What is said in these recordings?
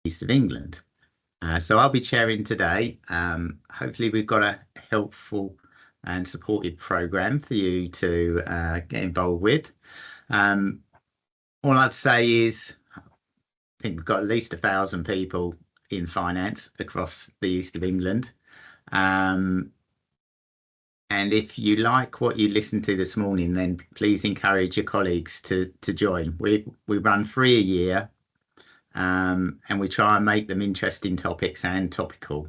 East of England. So I'll be chairing today. Hopefully we've got a helpful and supportive programme for you to get involved with. All I'd say is I think we've got at least 1,000 people in finance across the East of England. And if you like what you listened to this morning, then please encourage your colleagues to join. We run 3 a year, and we try and make them interesting topics and topical.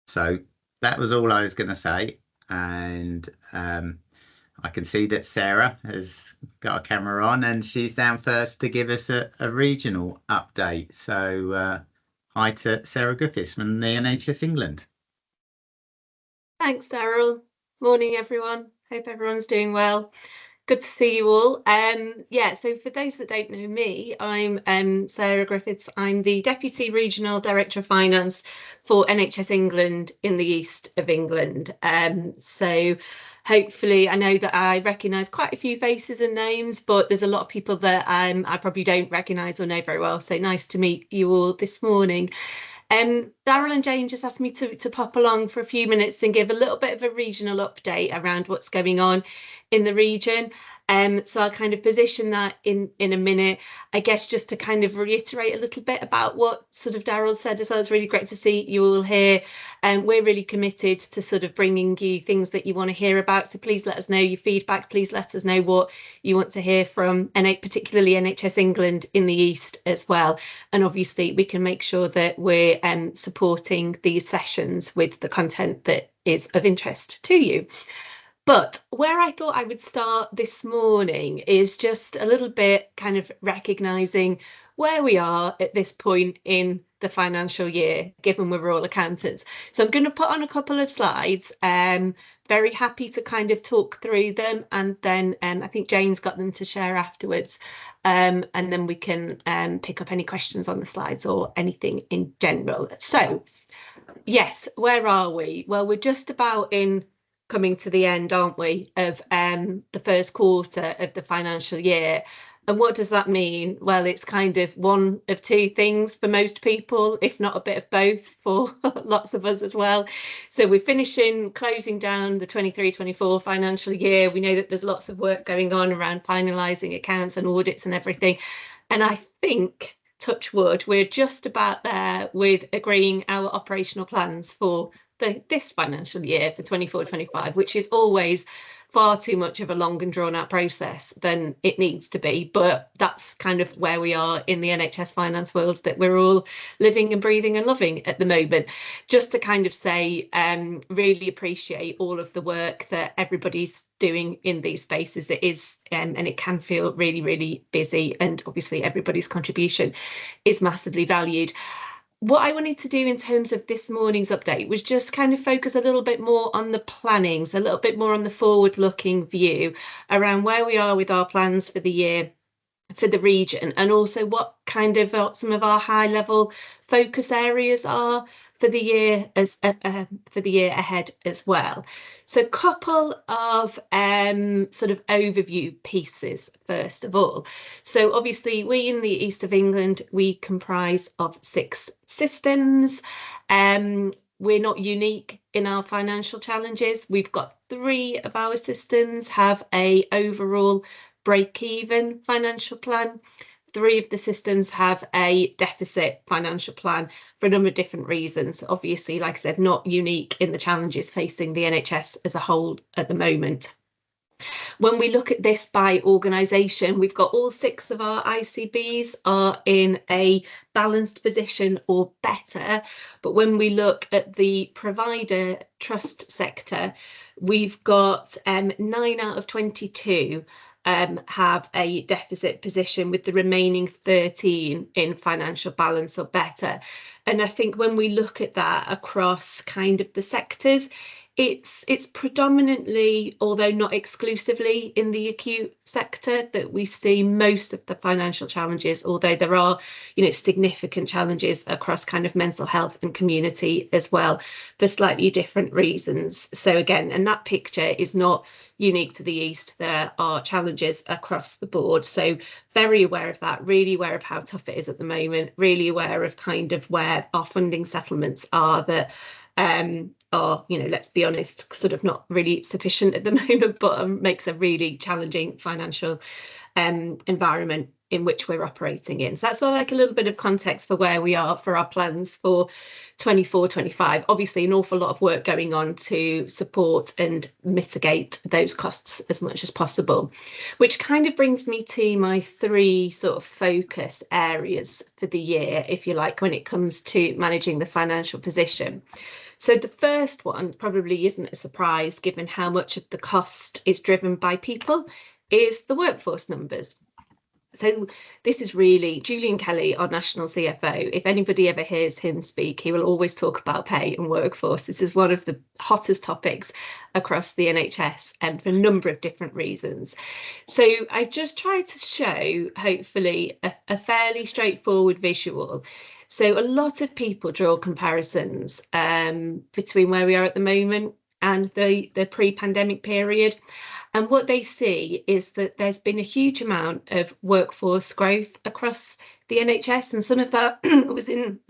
So that was all I was going to say. And I can see that Sarah has got a camera on and she's down first to give us a regional update. So hi to Sarah Griffiths from the NHS England. Thanks, Daryl. Morning, everyone. Hope everyone's doing well. Good to see you all. So for those that don't know me, I'm Sarah Griffiths. I'm the Deputy Regional Director of Finance for NHS England in the East of England. So hopefully I know that I recognise quite a few faces and names, but there's a lot of people that I probably don't recognise or know very well. So nice to meet you all this morning. Daryl and Jane just asked me to pop along for a few minutes and give a little bit of a regional update around what's going on in the region. So I'll kind of position that in a minute, I guess, just to kind of reiterate a little bit about what sort of Daryl said as well. It's really great to see you all here. We're really committed to sort of bringing you things that you want to hear about. So please let us know your feedback. Please let us know what you want to hear from particularly NHS England in the East as well. And obviously we can make sure that we're supporting these sessions with the content that is of interest to you. But where I thought I would start this morning is just a little bit kind of recognising where we are at this point in the financial year, given we're all accountants. So I'm going to put on a couple of slides. Very happy to kind of talk through them, and then I think Jane's got them to share afterwards. And then we can pick up any questions on the slides or anything in general. So yes, where are we? Well, we're just about coming to the end, aren't we, of the first quarter of the financial year. And what does that mean? Well, it's kind of one of two things for most people, if not a bit of both for lots of us as well. So we're closing down the 23-24 financial year. We know that there's lots of work going on around finalising accounts and audits and everything. And I think, touch wood, we're just about there with agreeing our operational plans for this financial year for 24-25, which is always far too much of a long and drawn out process than it needs to be. But that's kind of where we are in the NHS finance world that we're all living and breathing and loving at the moment. Just to kind of say, really appreciate all of the work that everybody's doing in these spaces. It is, and it can feel really, really busy. And obviously everybody's contribution is massively valued. What I wanted to do in terms of this morning's update was just kind of focus a little bit more on the planning, so a little bit more on the forward-looking view around where we are with our plans for the year for the region, and also what kind of some of our high-level focus areas are for the year ahead as well. So a couple of sort of overview pieces first of all. So obviously we in the East of England, we comprise of 6 systems. We're not unique in our financial challenges. We've got 3 of our systems have a overall break-even financial plan. 3 of the systems have a deficit financial plan for a number of different reasons. Obviously, like I said, not unique in the challenges facing the NHS as a whole at the moment. When we look at this by organisation, we've got all 6 of our ICBs are in a balanced position or better. But when we look at the provider trust sector, we've got 9 out of 22 have a deficit position, with the remaining 13 in financial balance or better. And I think when we look at that across kind of the sectors, It's predominantly, although not exclusively, in the acute sector that we see most of the financial challenges, although there are, significant challenges across kind of mental health and community as well, for slightly different reasons. So again, and that picture is not unique to the East. There are challenges across the board. So very aware of that, really aware of how tough it is at the moment, really aware of kind of where our funding settlements are that are, let's be honest, sort of not really sufficient at the moment, but makes a really challenging financial environment in which we're operating in. So that's all like a little bit of context for where we are for our plans for 24-25. Obviously, an awful lot of work going on to support and mitigate those costs as much as possible, which kind of brings me to my 3 sort of focus areas for the year, if you like, when it comes to managing the financial position. So the first one probably isn't a surprise, given how much of the cost is driven by people, is the workforce numbers. So this is really Julian Kelly, our national CFO. If anybody ever hears him speak, he will always talk about pay and workforce. This is one of the hottest topics across the NHS, and for a number of different reasons. So I've just tried to show, hopefully, a fairly straightforward visual. So a lot of people draw comparisons between where we are at the moment and the pre-pandemic period. And what they see is that there's been a huge amount of workforce growth across the NHS, and some of that was in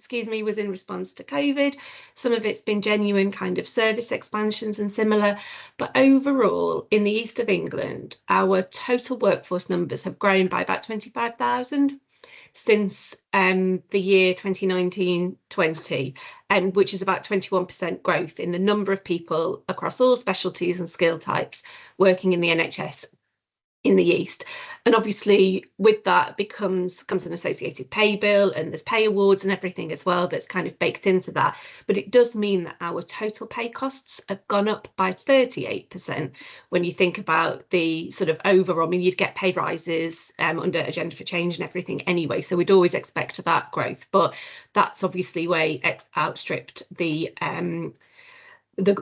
response to COVID. Some of it's been genuine kind of service expansions and similar. But overall, in the east of England, our total workforce numbers have grown by about 25,000 since the year 2019-20, which is about 21% growth in the number of people across all specialties and skill types working in the NHS in the East. And obviously with that comes an associated pay bill, and there's pay awards and everything as well that's kind of baked into that. But it does mean that our total pay costs have gone up by 38% when you think about the sort of overall. I mean, you'd get pay rises under Agenda for Change and everything anyway, so we'd always expect that growth, but that's obviously way outstripped the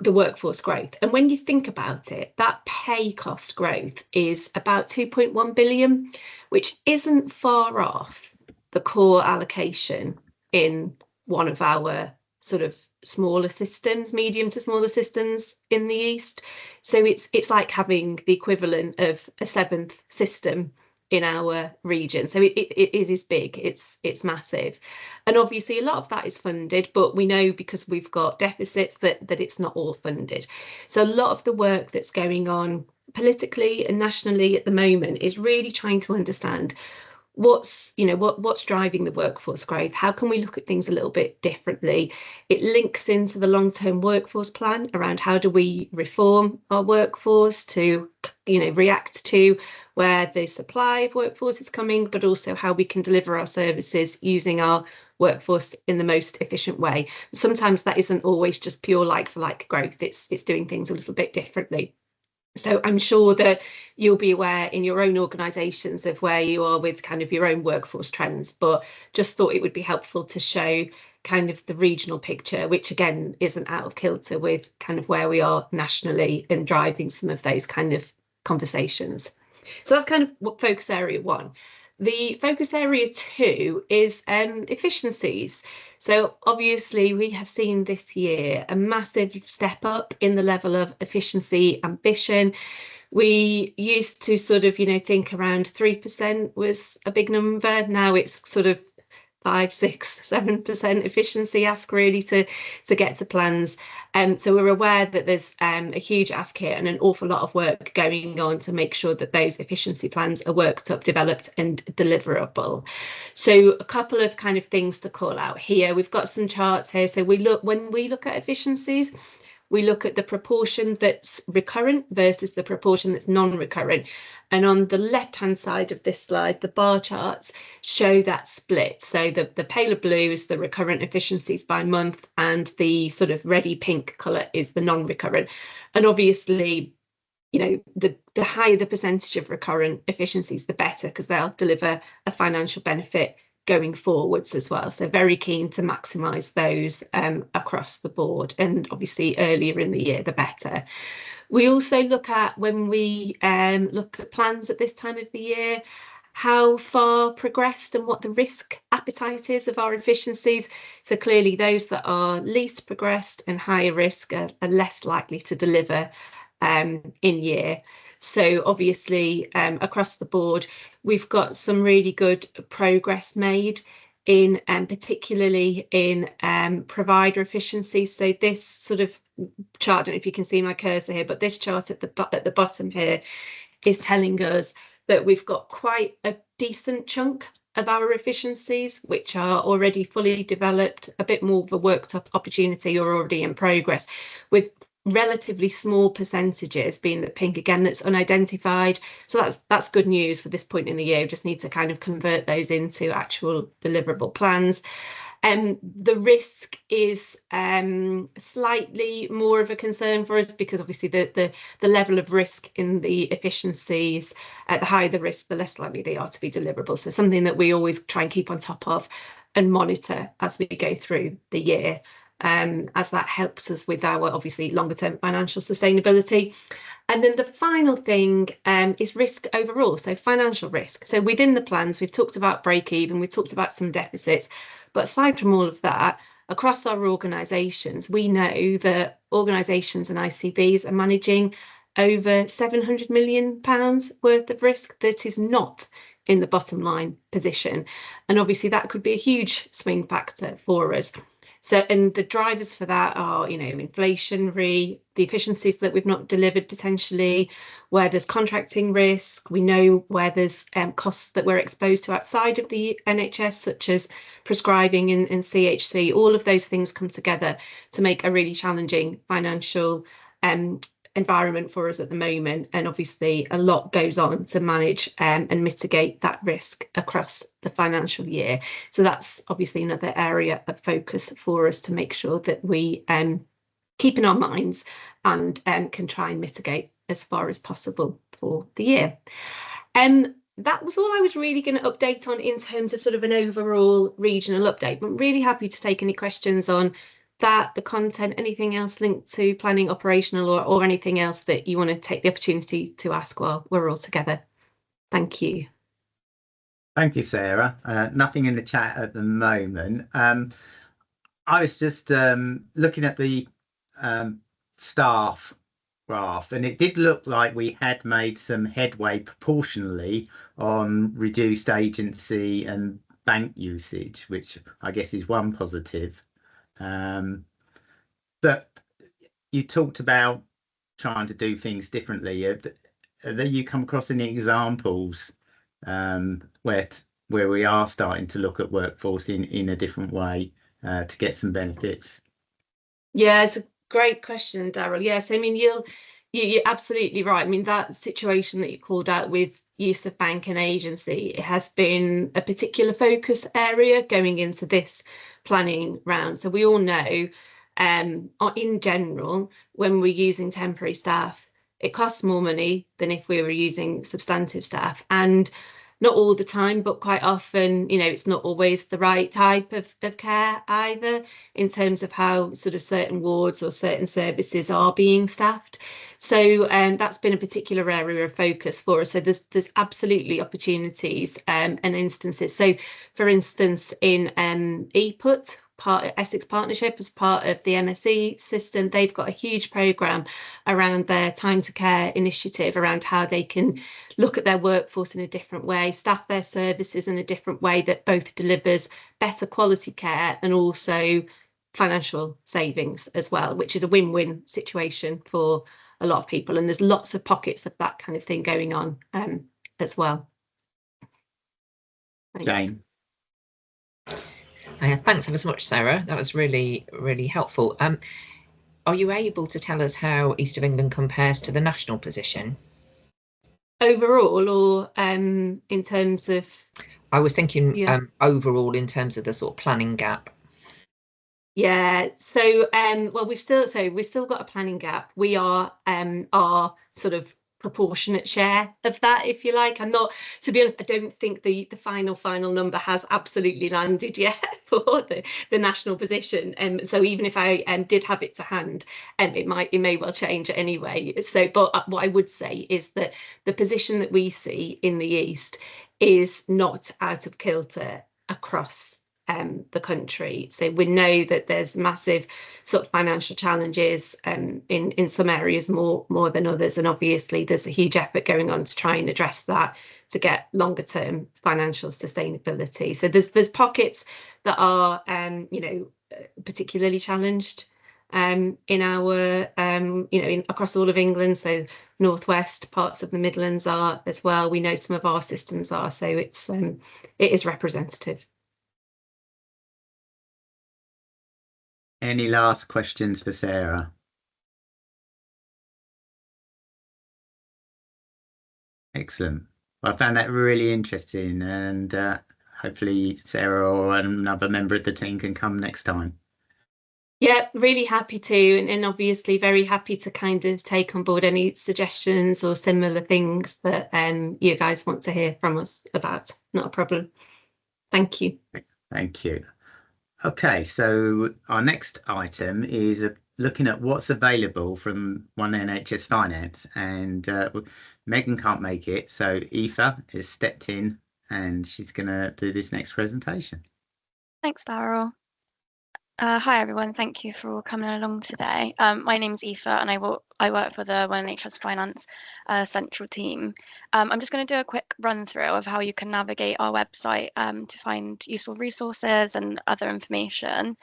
workforce growth. And when you think about it, that pay cost growth is about 2.1 billion, which isn't far off the core allocation in one of our sort of smaller systems, medium to smaller systems in the East. So it's like having the equivalent of a 7th system in our region. So it is big, it's massive. And obviously a lot of that is funded, but we know because we've got deficits that it's not all funded. So a lot of the work that's going on politically and nationally at the moment is really trying to understand what's driving the workforce growth. How can we look at things a little bit differently? It links into the long-term workforce plan around how do we reform our workforce to react to where the supply of workforce is coming, but also how we can deliver our services using our workforce in the most efficient way. Sometimes that isn't always just pure like-for-like growth. It's doing things a little bit differently. So I'm sure that you'll be aware in your own organisations of where you are with kind of your own workforce trends, but just thought it would be helpful to show kind of the regional picture, which again isn't out of kilter with kind of where we are nationally and driving some of those kind of conversations. So that's kind of what focus area 1. The focus area 2 is efficiencies. So obviously we have seen this year a massive step up in the level of efficiency ambition. We used to sort of, think around 3% was a big number. Now it's sort of 5, 6, 7% efficiency ask really to get to plans. So we're aware that there's a huge ask here and an awful lot of work going on to make sure that those efficiency plans are worked up, developed and deliverable. So a couple of kind of things to call out here. We've got some charts here. So when we look at efficiencies, we look at the proportion that's recurrent versus the proportion that's non-recurrent. And on the left-hand side of this slide, the bar charts show that split. So the paler blue is the recurrent efficiencies by month, and the sort of reddy pink colour is the non-recurrent. And obviously, the higher the percentage of recurrent efficiencies, the better, because they'll deliver a financial benefit going forwards as well. So very keen to maximise those across the board, and obviously earlier in the year the better. We also look at, when we look at plans at this time of the year, how far progressed and what the risk appetite is of our efficiencies. So clearly those that are least progressed and higher risk are less likely to deliver in year. So obviously across the board, we've got some really good progress made in particularly in provider efficiency. So this sort of chart, I don't know if you can see my cursor here, but this chart at the bottom here is telling us that we've got quite a decent chunk of our efficiencies which are already fully developed, a bit more of a worked up opportunity or already in progress, with relatively small percentages, being the pink again, that's unidentified. So that's good news for this point in the year. We just need to kind of convert those into actual deliverable plans. The risk is slightly more of a concern for us, because obviously the level of risk in the efficiencies, the higher the risk, the less likely they are to be deliverable. So something that we always try and keep on top of and monitor as we go through the year, as that helps us with our obviously longer term financial sustainability. And then the final thing is risk overall, so financial risk. So within the plans, we've talked about break even, we've talked about some deficits, but aside from all of that, across our organisations, we know that organisations and ICBs are managing over £700 million worth of risk that is not in the bottom line position. And obviously that could be a huge swing factor for us. So, and the drivers for that are, you know, inflationary, the efficiencies that we've not delivered potentially, where there's contracting risk, we know where there's costs that we're exposed to outside of the NHS, such as prescribing and CHC. All of those things come together to make a really challenging financial environment for us at the moment, and obviously a lot goes on to manage and mitigate that risk across the financial year. So that's obviously another area of focus for us, to make sure that we keep in our minds and can try and mitigate as far as possible for the year. That was all I was really going to update on in terms of sort of an overall regional update, but I'm really happy to take any questions on that, the content, anything else linked to planning, operational, or anything else that you want to take the opportunity to ask while we're all together. Thank you. Thank you, Sarah. Nothing in the chat at the moment. I was just looking at the staff graph, and it did look like we had made some headway proportionally on reduced agency and bank usage, which I guess is one positive. But you talked about trying to do things differently. Have you come across any examples where we are starting to look at workforce in a different way to get some benefits? Yeah, it's a great question, Daryl. Yes, I mean, you're absolutely right. I mean, that situation that you called out with use of bank and agency, it has been a particular focus area going into this planning round. So we all know, in general, when we're using temporary staff, it costs more money than if we were using substantive staff. And not all the time, but quite often, you know, it's not always the right type of care either, in terms of how sort of certain wards or certain services are being staffed. So that's been a particular area of focus for us. So there's absolutely opportunities and instances. So for instance, in ePut, Essex Partnership, as part of the MSE system, they've got a huge programme around their time to care initiative, around how they can look at their workforce in a different way, staff their services in a different way that both delivers better quality care and also financial savings as well, which is a win-win situation for a lot of people. And there's lots of pockets of that kind of thing going on as well. Thanks. Jane. Thanks ever so much, Sarah. That was really, really helpful. Are you able to tell us how East of England compares to the national position? Overall, or in terms of? I was thinking overall in terms of the sort of planning gap. Yeah, so well, we've still got a planning gap. We are sort of proportionate share of that, if you like. I'm not, to be honest, I don't think the final number has absolutely landed yet for the national position. So even if I did have it to hand, it may well change anyway. So, but what I would say is that the position that we see in the East is not out of kilter across the country. So we know that there's massive sort of financial challenges in some areas more than others, and obviously there's a huge effort going on to try and address that to get longer term financial sustainability. So there's pockets that are particularly challenged in our across all of England. So northwest, parts of the Midlands are as well. We know some of our systems are, so it is representative. Any last questions for Sarah? Excellent. Well, I found that really interesting, and hopefully Sarah or another member of the team can come next time. Yeah, really happy to, and obviously very happy to kind of take on board any suggestions or similar things that you guys want to hear from us about. Not a problem. Thank you. Thank you. Okay, so our next item is looking at what's available from One NHS Finance, and Megan can't make it, so Aoife has stepped in and she's going to do this next presentation. Thanks, Daryl. Hi everyone, thank you for coming along today. My name's Aoife and I work for the One NHS Finance central team. I'm just going to do a quick run through of how you can navigate our website to find useful resources and other information.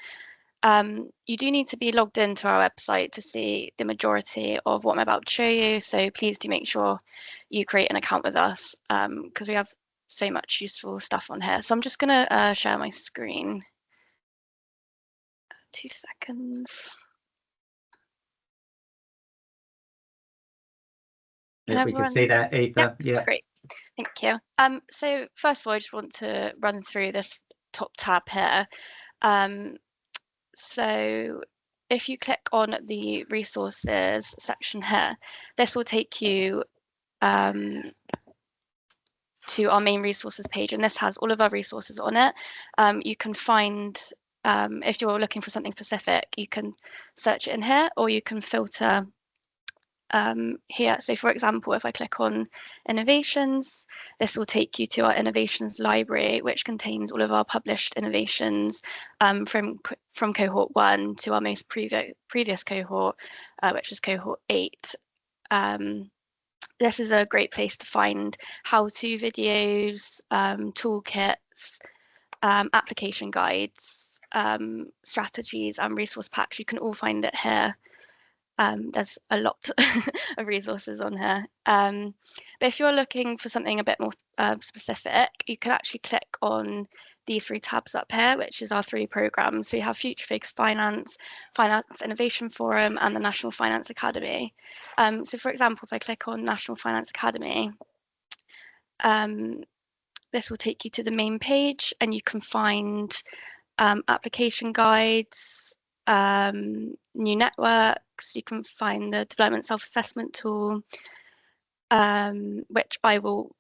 You do need to be logged into our website to see the majority of what I'm about to show you, so please do make sure you create an account with us because we have so much useful stuff on here. So I'm just going to share my screen. 2 seconds. Yeah, we can see that, Aoife. Yeah. Great, thank you. So first of all, I just want to run through this top tab here. So if you click on the resources section here, this will take you to our main resources page, and this has all of our resources on it. You can find, if you're looking for something specific, you can search it in here, or you can filter here. So for example, if I click on innovations, this will take you to our innovations library, which contains all of our published innovations from cohort 1 to our most previous cohort, which is cohort 8. This is a great place to find how-to videos, toolkits, application guides, strategies and resource packs. You can all find it here. There's a lot of resources on here. But if you're looking for something a bit more specific, you can actually click on these 3 tabs up here, which is our 3 programs. So you have Future Focused Finance, Finance Innovation Forum, and the National Finance Academy. So for example, if I click on National Finance Academy, this will take you to the main page, and you can find application guides, new networks. You can find the development self-assessment tool, which I will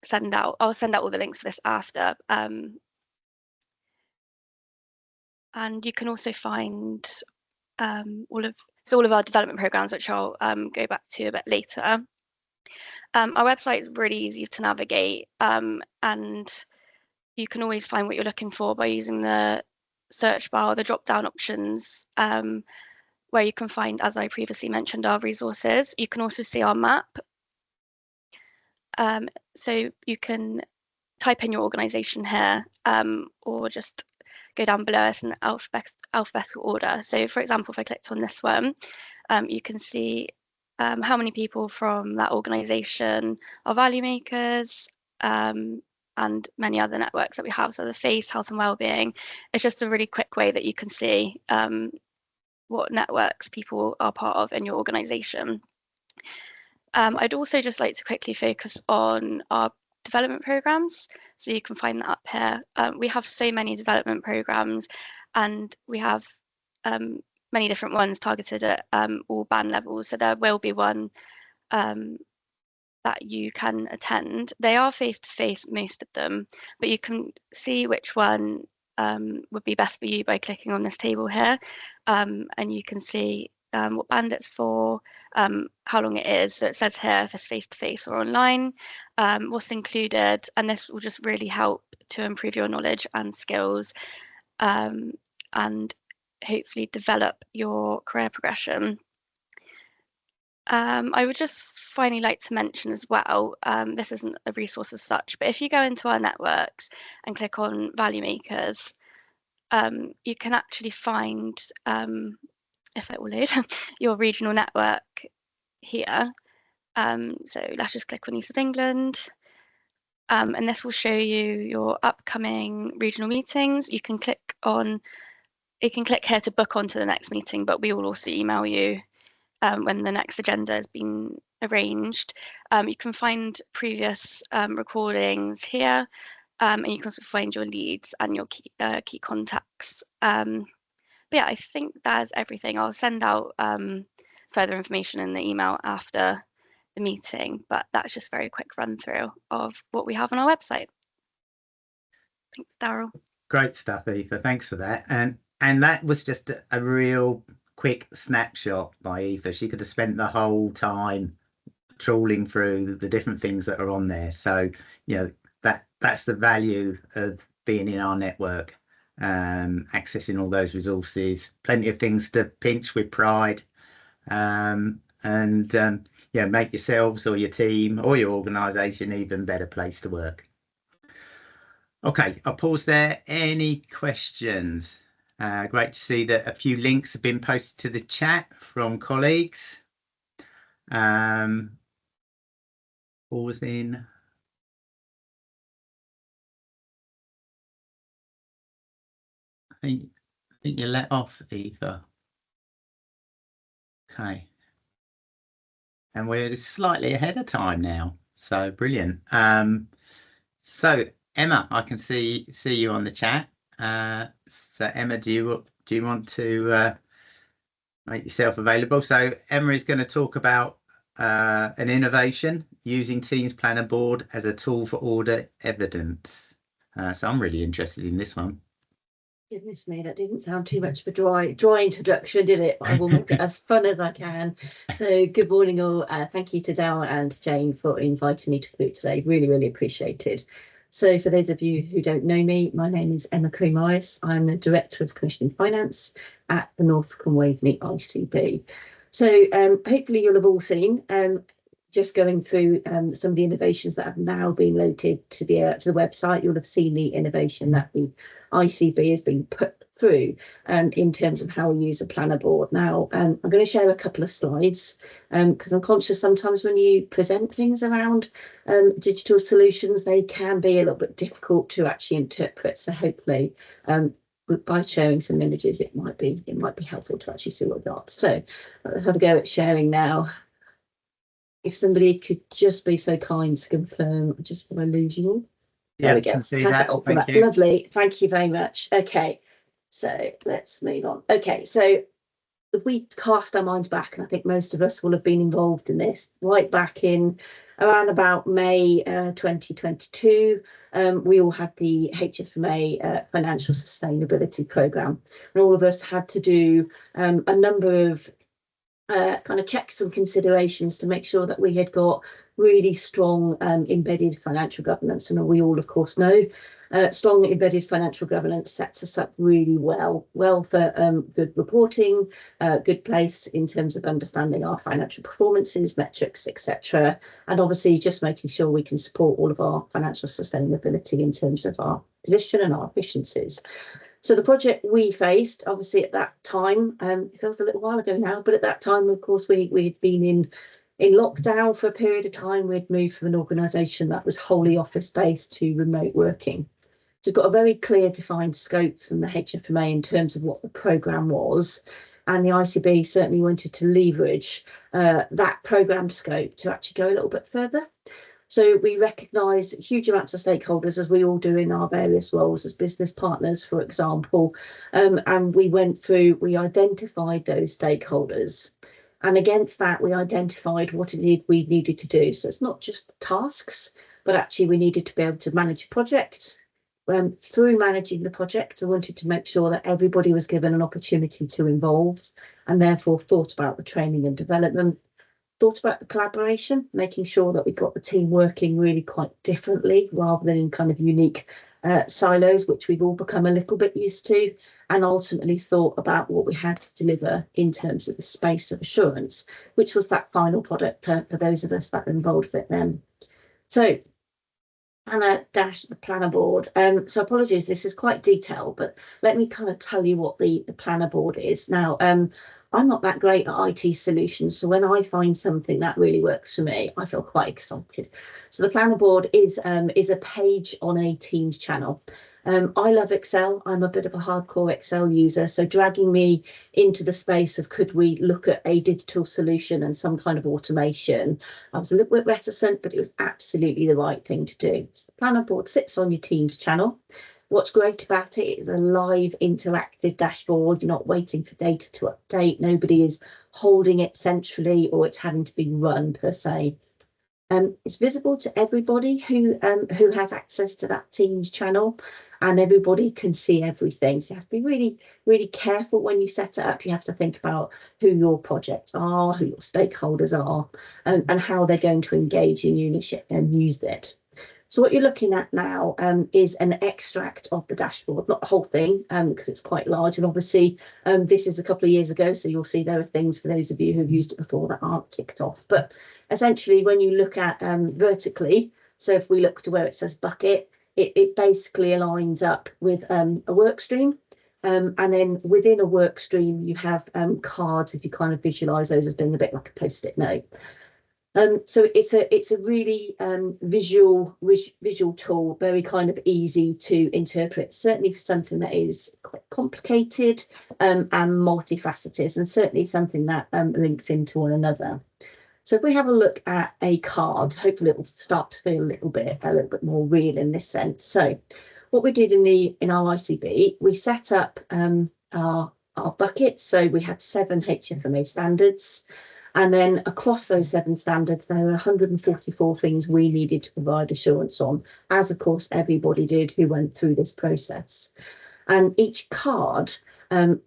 send out. I'll send out all the links for this after. And you can also find all of our development programs, which I'll go back to a bit later. Our website is really easy to navigate, and you can always find what you're looking for by using the search bar, the drop-down options, where you can find, as I previously mentioned, our resources. You can also see our map. So you can type in your organisation here, or just go down below us in alphabetical order. So for example, if I clicked on this one, you can see how many people from that organisation are value makers, and many other networks that we have. So the FACE, Health and Wellbeing. It's just a really quick way that you can see what networks people are part of in your organisation. I'd also just like to quickly focus on our development programs. So you can find that up here. We have so many development programs, and we have many different ones targeted at all band levels. So there will be one that you can attend. They are face-to-face, most of them, but you can see which one would be best for you by clicking on this table here, and you can see what band it's for, how long it is. So it says here if it's face-to-face or online, what's included, and this will just really help to improve your knowledge and skills, and hopefully develop your career progression. I would just finally like to mention as well, this isn't a resource as such, but if you go into our networks and click on Value Makers, you can actually find, if it will load, your regional network here. So let's just click on East of England, and this will show you your upcoming regional meetings. You can click here to book onto the next meeting, but we will also email you when the next agenda has been arranged. You can find previous recordings here, and you can also find your leads and your key contacts. But yeah, I think that's everything. I'll send out further information in the email after the meeting, but that's just a very quick run through of what we have on our website. Thanks, Daryl. Great stuff, Aoife. Thanks for that. And that was just a real quick snapshot by Aoife. She could have spent the whole time trawling through the different things that are on there. So, you know, that's the value of being in our network, accessing all those resources, plenty of things to pinch with pride, and yeah, make yourselves or your team or your organisation even better place to work. Okay, I'll pause there. Any questions? Great to see that a few links have been posted to the chat from colleagues. Pausing. I think you let off, Aoife. Okay. And we're slightly ahead of time now, so brilliant. So Emma, I can see you on the chat. So Emma, do you want to make yourself available? So Emma is going to talk about an innovation using Teams Planner Board as a tool for audit evidence. So I'm really interested in this one. Goodness me, that didn't sound too much of a dry introduction, did it? But I will make it as fun as I can. So good morning all. Thank you to Daryl and Jane for inviting me to the group today. Really, really appreciated. So for those of you who don't know me, my name is Emma Coe-Morris. I'm the Director of Commissioning Finance at the Norfolk and Waveney ICB. So hopefully you'll have all seen, just going through some of the innovations that have now been loaded to the website, you'll have seen the innovation that the ICB has been put through in terms of how we use a planner board. Now, I'm going to share a couple of slides because I'm conscious sometimes when you present things around digital solutions, they can be a little bit difficult to actually interpret. So hopefully by sharing some images, it might be helpful to actually see what we've got. So I'll have a go at sharing now. If somebody could just be so kind to confirm, just before I lose you all. Yeah, there we go. Can see that. Thank you. Lovely. Thank you very much. Okay, so let's move on. Okay, so if we cast our minds back, and I think most of us will have been involved in this right back in around about May 2022, we all had the HFMA Financial Sustainability Programme, and all of us had to do a number of kind of checks and considerations to make sure that we had got really strong embedded financial governance. And we all, of course, know strong embedded financial governance sets us up really well for good reporting, good place in terms of understanding our financial performances, metrics, etc. And obviously just making sure we can support all of our financial sustainability in terms of our position and our efficiencies. So the project we faced, obviously at that time, it feels a little while ago now, but at that time, of course, we'd been in lockdown for a period of time. We'd moved from an organisation that was wholly office-based to remote working. So we've got a very clear defined scope from the HFMA in terms of what the programme was. And the ICB certainly wanted to leverage that programme scope to actually go a little bit further. So we recognised huge amounts of stakeholders, as we all do in our various roles as business partners, for example, and we identified those stakeholders. And against that, we identified what we needed to do. So it's not just tasks, but actually we needed to be able to manage a project. Through managing the project, I wanted to make sure that everybody was given an opportunity to involve, and therefore thought about the training and development, thought about the collaboration, making sure that we got the team working really quite differently rather than in kind of unique silos, which we've all become a little bit used to, and ultimately thought about what we had to deliver in terms of the space of assurance, which was that final product for those of us that were involved with them. So Anna dash the planner board. So apologies, this is quite detailed, but let me kind of tell you what the planner board is. Now, I'm not that great at IT solutions, so when I find something that really works for me, I feel quite excited. So the planner board is a page on a Teams channel. I love Excel. I'm a bit of a hardcore Excel user, so dragging me into the space of could we look at a digital solution and some kind of automation, I was a little bit reticent, but it was absolutely the right thing to do. So the planner board sits on your Teams channel. What's great about it is a live interactive dashboard. You're not waiting for data to update. Nobody is holding it centrally or it's having to be run per se. It's visible to everybody who has access to that Teams channel, and everybody can see everything. So you have to be really, really careful when you set it up. You have to think about who your projects are, who your stakeholders are, and how they're going to engage in ownership and use it. So what you're looking at now is an extract of the dashboard, not the whole thing, because it's quite large. And obviously, this is a couple of years ago, so you'll see there are things for those of you who've used it before that aren't ticked off. But essentially, when you look at vertically, so if we look to where it says bucket, it basically aligns up with a work stream. And then within a work stream, you have cards, if you kind of visualize those as being a bit like a post-it note. So it's a really visual tool, very kind of easy to interpret, certainly for something that is quite complicated and multifaceted, and certainly something that links into one another. So if we have a look at a card, hopefully it will start to feel a little bit more real in this sense. So what we did in our ICB, we set up our buckets. So we had 7 HFMA standards. And then across those 7 standards, there were 144 things we needed to provide assurance on, as of course everybody did who went through this process. And each card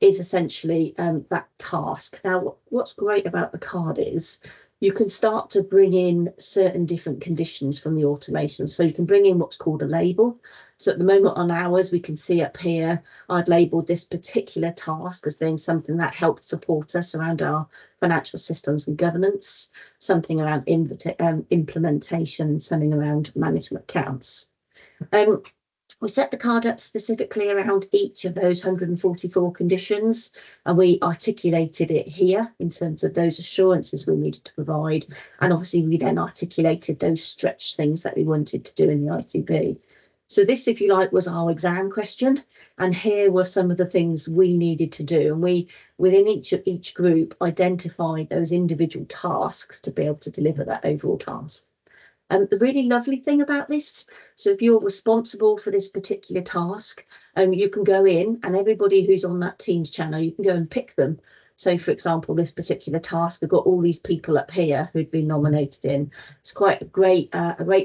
is essentially that task. Now, what's great about the card is you can start to bring in certain different conditions from the automation. So you can bring in what's called a label. So at the moment on ours, we can see up here, I'd labelled this particular task as being something that helped support us around our financial systems and governance, something around implementation, something around management accounts. We set the card up specifically around each of those 144 conditions, and we articulated it here in terms of those assurances we needed to provide. And obviously we then articulated those stretch things that we wanted to do in the ITB. So this, if you like, was our exam question. And here were some of the things we needed to do. And we, within each group, identified those individual tasks to be able to deliver that overall task. The really lovely thing about this, so if you're responsible for this particular task, you can go in, and everybody who's on that Teams channel, you can go and pick them. So, for example, this particular task, I've got all these people up here who'd been nominated in. It's quite a great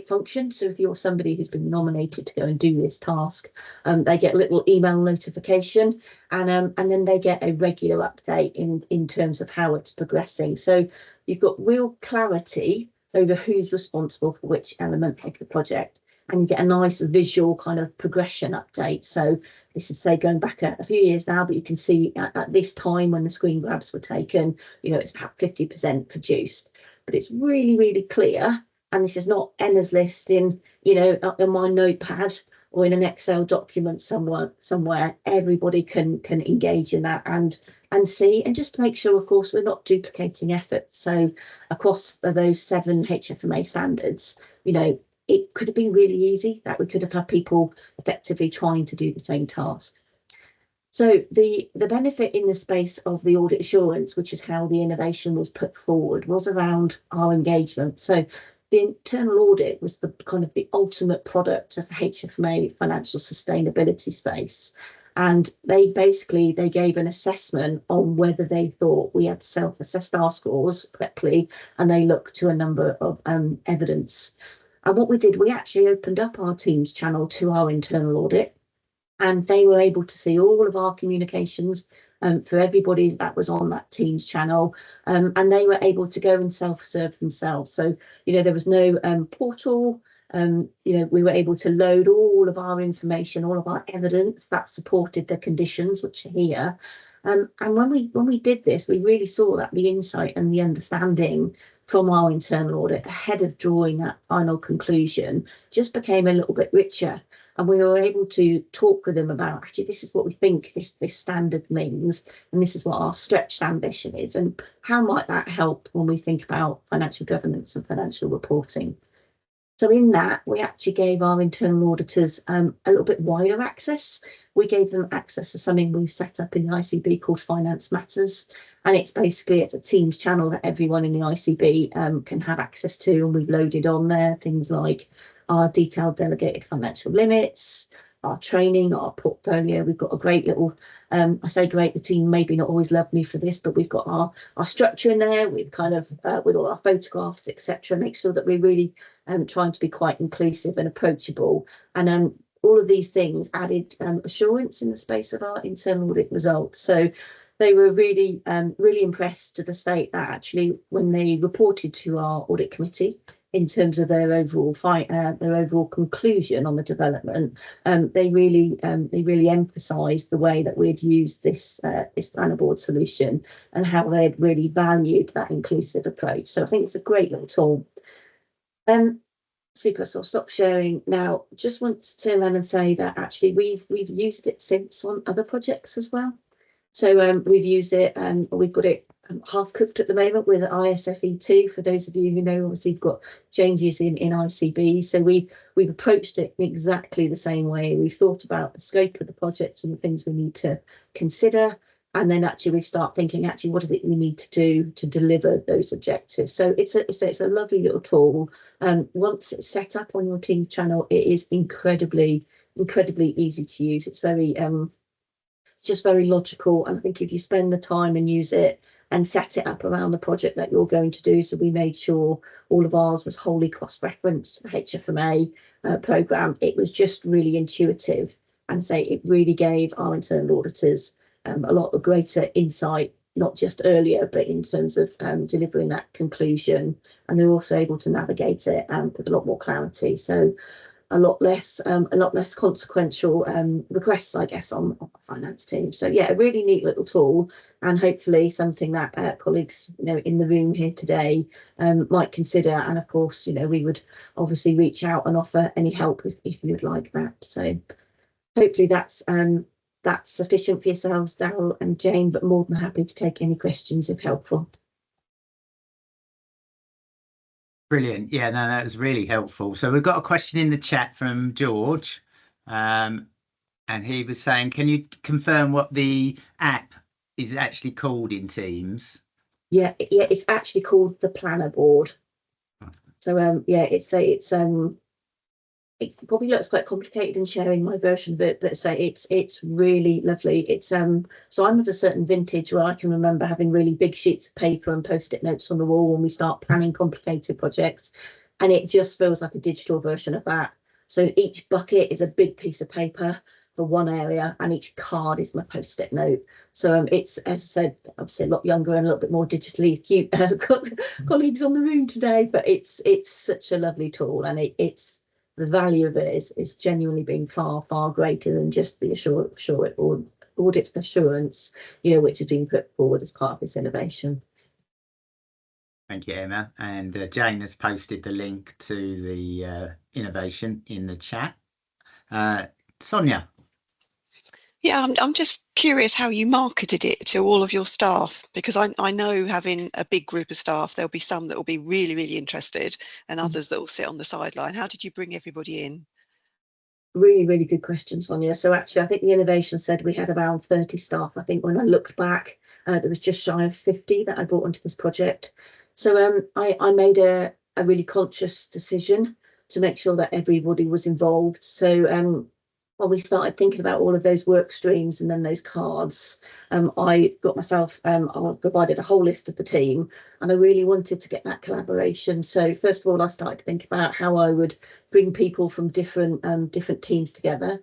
function. So if you're somebody who's been nominated to go and do this task, they get a little email notification, and then they get a regular update in terms of how it's progressing. So you've got real clarity over who's responsible for which element of the project, and you get a nice visual kind of progression update. So this is, say, going back a few years now, but you can see at this time when the screen grabs were taken, it's about 50% produced. But it's really, really clear, and this is not Emma's list in my notepad or in an Excel document somewhere. Everybody can engage in that and see, and just to make sure, of course, we're not duplicating effort. So across those 7 HFMA standards, it could have been really easy that we could have had people effectively trying to do the same task. So the benefit in the space of the audit assurance, which is how the innovation was put forward, was around our engagement. So the internal audit was the kind of the ultimate product of the HFMA financial sustainability space. and they gave an assessment on whether they thought we had self-assessed our scores correctly, and they looked to a number of evidence. And what we did, we actually opened up our Teams channel to our internal audit, and they were able to see all of our communications for everybody that was on that Teams channel, and they were able to go and self-serve themselves. So, there was no portal. We were able to load all of our information, all of our evidence that supported the conditions which are here. And when we did this, we really saw that the insight and the understanding from our internal audit ahead of drawing that final conclusion just became a little bit richer. And we were able to talk with them about, actually, this is what we think this standard means, and this is what our stretched ambition is, and how might that help when we think about financial governance and financial reporting. So in that, we actually gave our internal auditors a little bit wider access. We gave them access to something we've set up in the ICB called Finance Matters. And it's a Teams channel that everyone in the ICB can have access to. And we've loaded on there things like our detailed delegated financial limits, our training, our portfolio. We've got a great little, I say great, the team maybe not always love me for this, but we've got our structure in there. We've kind of, with all our photographs, etc., make sure that we're really trying to be quite inclusive and approachable. And all of these things added assurance in the space of our internal audit results. So they were really, really impressed to the state that actually when they reported to our audit committee in terms of their overall conclusion on the development, they really emphasised the way that we'd used this planner board solution and how they'd really valued that inclusive approach. So I think it's a great little tool. Super. So I'll stop sharing now. Just want to turn around and say that actually we've used it since on other projects as well. So we've used it and we've got it half cooked at the moment with ISFE2. For those of you who know, obviously we've got changes in ICB. So we've approached it in exactly the same way. We've thought about the scope of the project and the things we need to consider. And then actually we start thinking, actually, what is it we need to do to deliver those objectives? So it's a lovely little tool. Once it's set up on your Teams channel, it is incredibly easy to use. It's very just very logical. And I think if you spend the time and use it and set it up around the project that you're going to do, so we made sure all of ours was wholly cross-referenced to the HFMA programme. It was just really intuitive, and say it really gave our internal auditors a lot of greater insight, not just earlier, but in terms of delivering that conclusion. And they're also able to navigate it with a lot more clarity. So a lot less consequential requests, I guess, on the finance team. So yeah, a really neat little tool, and hopefully something that colleagues in the room here today might consider. And of course, we would obviously reach out and offer any help if you would like that. So hopefully that's sufficient for yourselves, Daryl and Jane, but more than happy to take any questions if helpful. Brilliant. Yeah, no, that was really helpful. So we've got a question in the chat from George, and he was saying, can you confirm what the app is actually called in Teams? Yeah, it's actually called the Planner Board. So yeah, it probably looks quite complicated in sharing my version of it, but it's really lovely. It's so I'm of a certain vintage where I can remember having really big sheets of paper and post-it notes on the wall when we start planning complicated projects, and it just feels like a digital version of that. So each bucket is a big piece of paper for one area, and each card is my post-it note. So it's, as I said, obviously a lot younger and a little bit more digitally acute colleagues on the room today, but it's such a lovely tool, and it's the value of it is genuinely being far greater than just the audit assurance, which has been put forward as part of this innovation. Thank you, Emma. And Jane has posted the link to the innovation in the chat. Sonia. Yeah, I'm just curious how you marketed it to all of your staff, because I know, having a big group of staff, there'll be some that will be really interested and others that will sit on the sideline. How did you bring everybody in? Really good question, Sonia. So actually, I think the innovation said we had around 30 staff. I think when I looked back, there was just shy of 50 that I brought onto this project. So I made a really conscious decision to make sure that everybody was involved. So when we started thinking about all of those work streams and then those cards, I got myself, I provided a whole list of the team, and I really wanted to get that collaboration. So first of all, I started to think about how I would bring people from different teams together.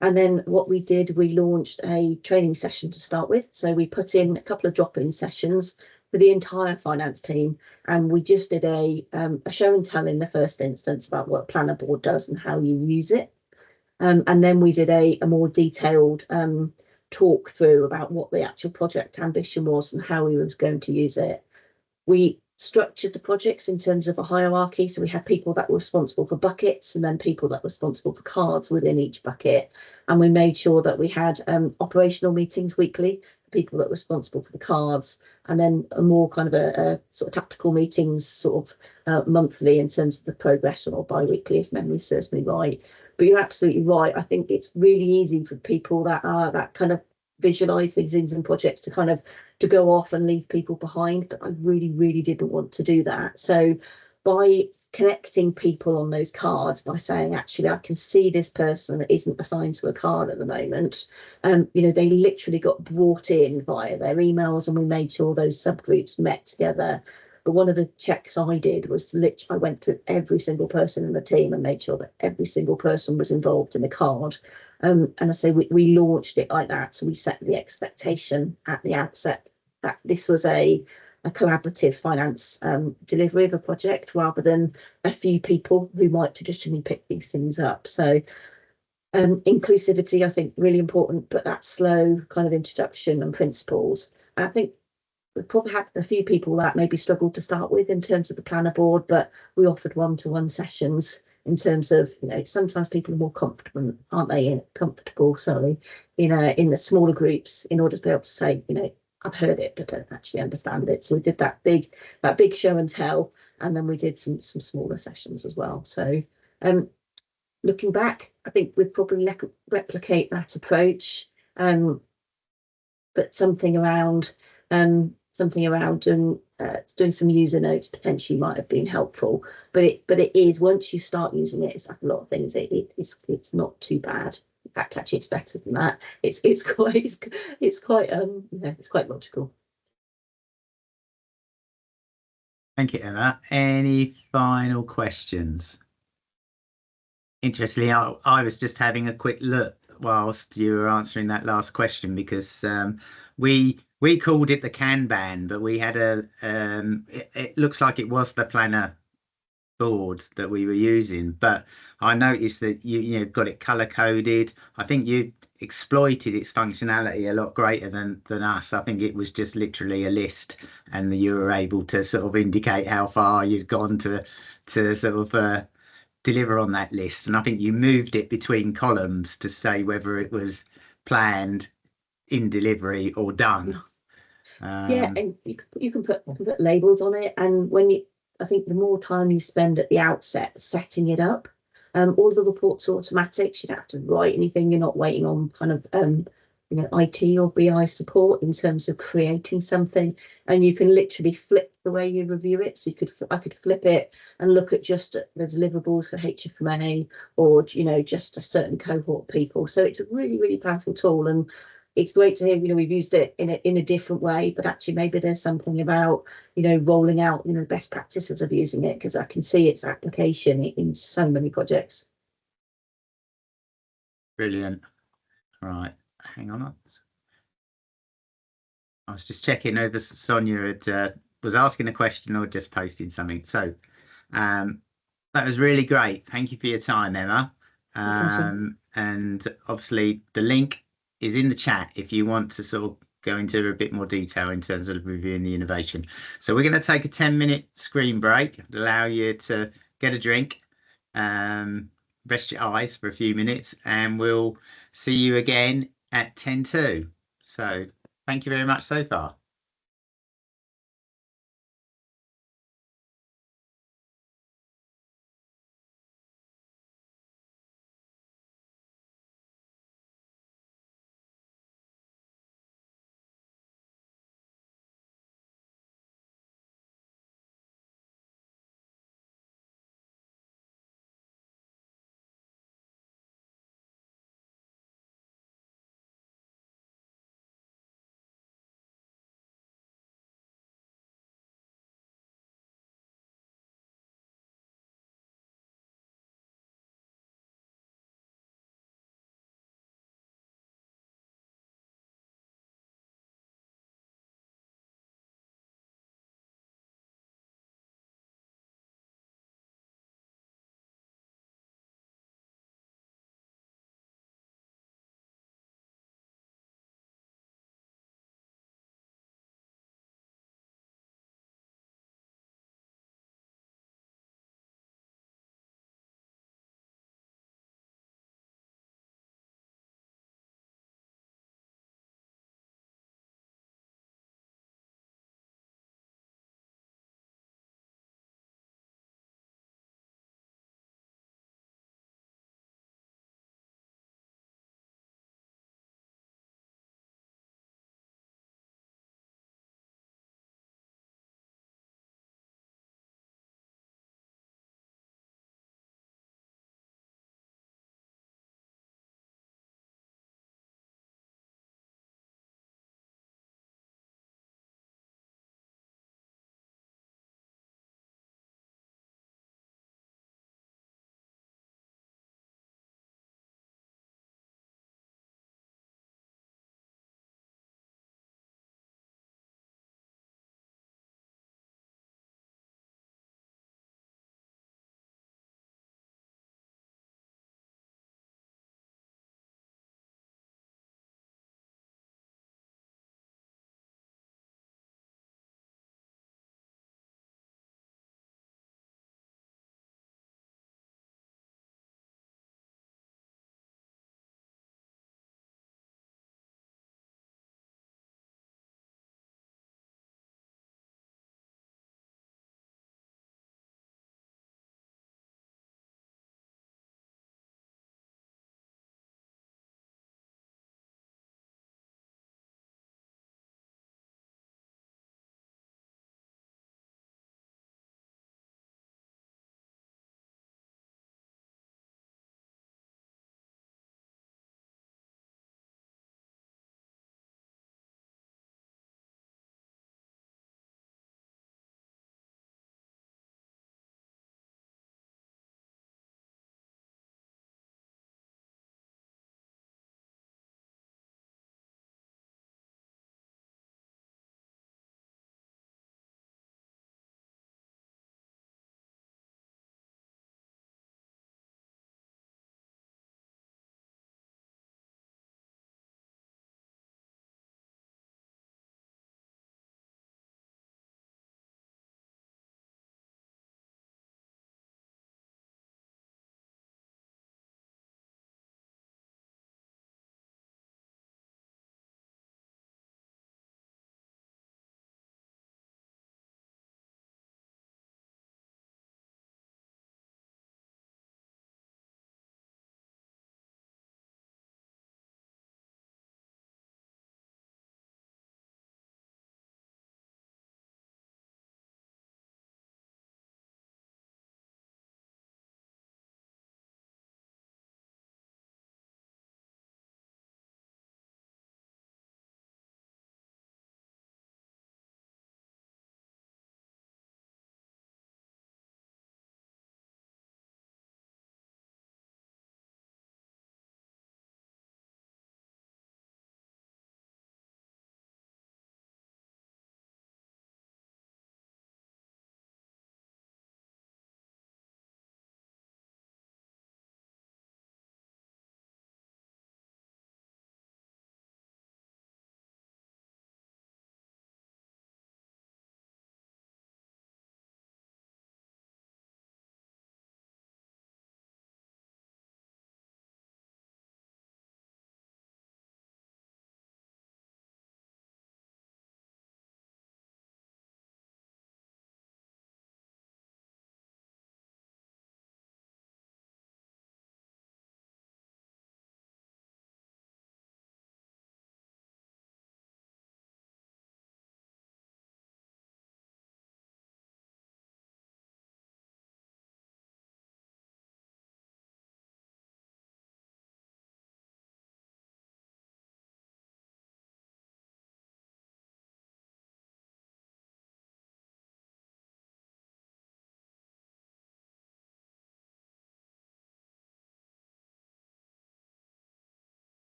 And then what we did, we launched a training session to start with. So we put in a couple of drop-in sessions for the entire finance team, and we just did a show and tell in the first instance about what Planner Board does and how you use it. And then we did a more detailed talk through about what the actual project ambition was and how we was going to use it. We structured the projects in terms of a hierarchy. So we had people that were responsible for buckets and then people that were responsible for cards within each bucket. And we made sure that we had operational meetings weekly, people that were responsible for the cards, and then a more kind of a sort of tactical meetings sort of monthly in terms of the progress, or bi-weekly if memory serves me right. But you're absolutely right. I think it's really easy for people that are that kind of visualize these things and projects to kind of to go off and leave people behind, but I really didn't want to do that. So by connecting people on those cards, by saying, actually, I can see this person that isn't assigned to a card at the moment, you know, they literally got brought in via their emails, and we made sure those subgroups met together. But one of the checks I did was literally, I went through every single person in the team and made sure that every single person was involved in the card. And I say we launched it like that. So we set the expectation at the outset that this was a collaborative finance delivery of a project, rather than a few people who might traditionally pick these things up. So inclusivity, I think, really important, but that slow kind of introduction and principles. And I think we probably had a few people that maybe struggled to start with in terms of the Planner Board, but we offered one-to-one sessions in terms of, you know, sometimes people are more comfortable, aren't they? Comfortable, sorry, in the smaller groups, in order to be able to say, you know, I've heard it, but don't actually understand it. So we did that big show and tell, and then we did some smaller sessions as well. So looking back, I think we'd probably replicate that approach, but something around doing some user notes potentially might have been helpful. But it is, once you start using it, it's like a lot of things. It's not too bad. In fact, actually, it's better than that. It's quite logical. Thank you, Emma. Any final questions? Interestingly, I was just having a quick look whilst you were answering that last question, because we called it the Kanban, but we had it looks like it was the Planner Board that we were using. But I noticed that you got it color coded. I think you exploited its functionality a lot greater than us. I think it was just literally a list, and you were able to sort of indicate how far you'd gone to sort of deliver on that list. And I think you moved it between columns to say whether it was planned, in delivery, or done. Yeah, and you can put labels on it, and I think the more time you spend at the outset setting it up, all the reports are automatic. You don't have to write anything. You're not waiting on kind of IT or BI support in terms of creating something, and you can literally flip the way you review it. So I could flip it and look at just the deliverables for HFMA, or just a certain cohort of people. So it's a really powerful tool, and it's great to hear we've used it in a different way, but actually maybe there's something about rolling out best practices of using it, because I can see its application in so many projects. Brilliant. Right, hang on. I was just checking over Sonia was asking a question or just posting something. So that was really great. Thank you for your time, Emma. And obviously the link is in the chat if you want to sort of go into a bit more detail in terms of reviewing the innovation. So we're going to take a 10-minute screen break, allow you to get a drink, rest your eyes for a few minutes, and we'll see you again at 10:02. So thank you very much so far.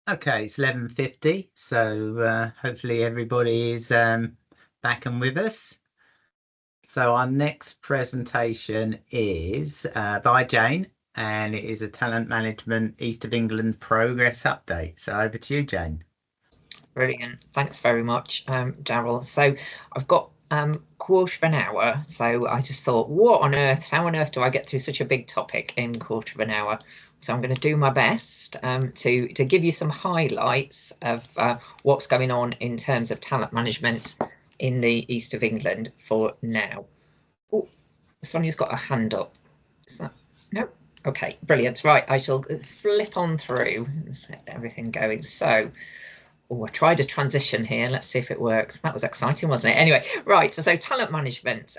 Okay, it's 11:50, so hopefully everybody is back and with us. So our next presentation is by Jane, and it is a Talent Management East of England Progress Update. So over to you, Jane. Brilliant. Thanks very much, Daryl. So I've got quarter of an hour. So I just thought, how on earth do I get through such a big topic in quarter of an hour? So I'm going to do my best to give you some highlights of what's going on in terms of talent management in the East of England for now. Oh, Sonia's got a hand up. Is that, no? Okay, brilliant. Right, I shall flip on through and set everything going. So, I tried a transition here. Let's see if it works. That was exciting, wasn't it? Anyway, right. So talent management.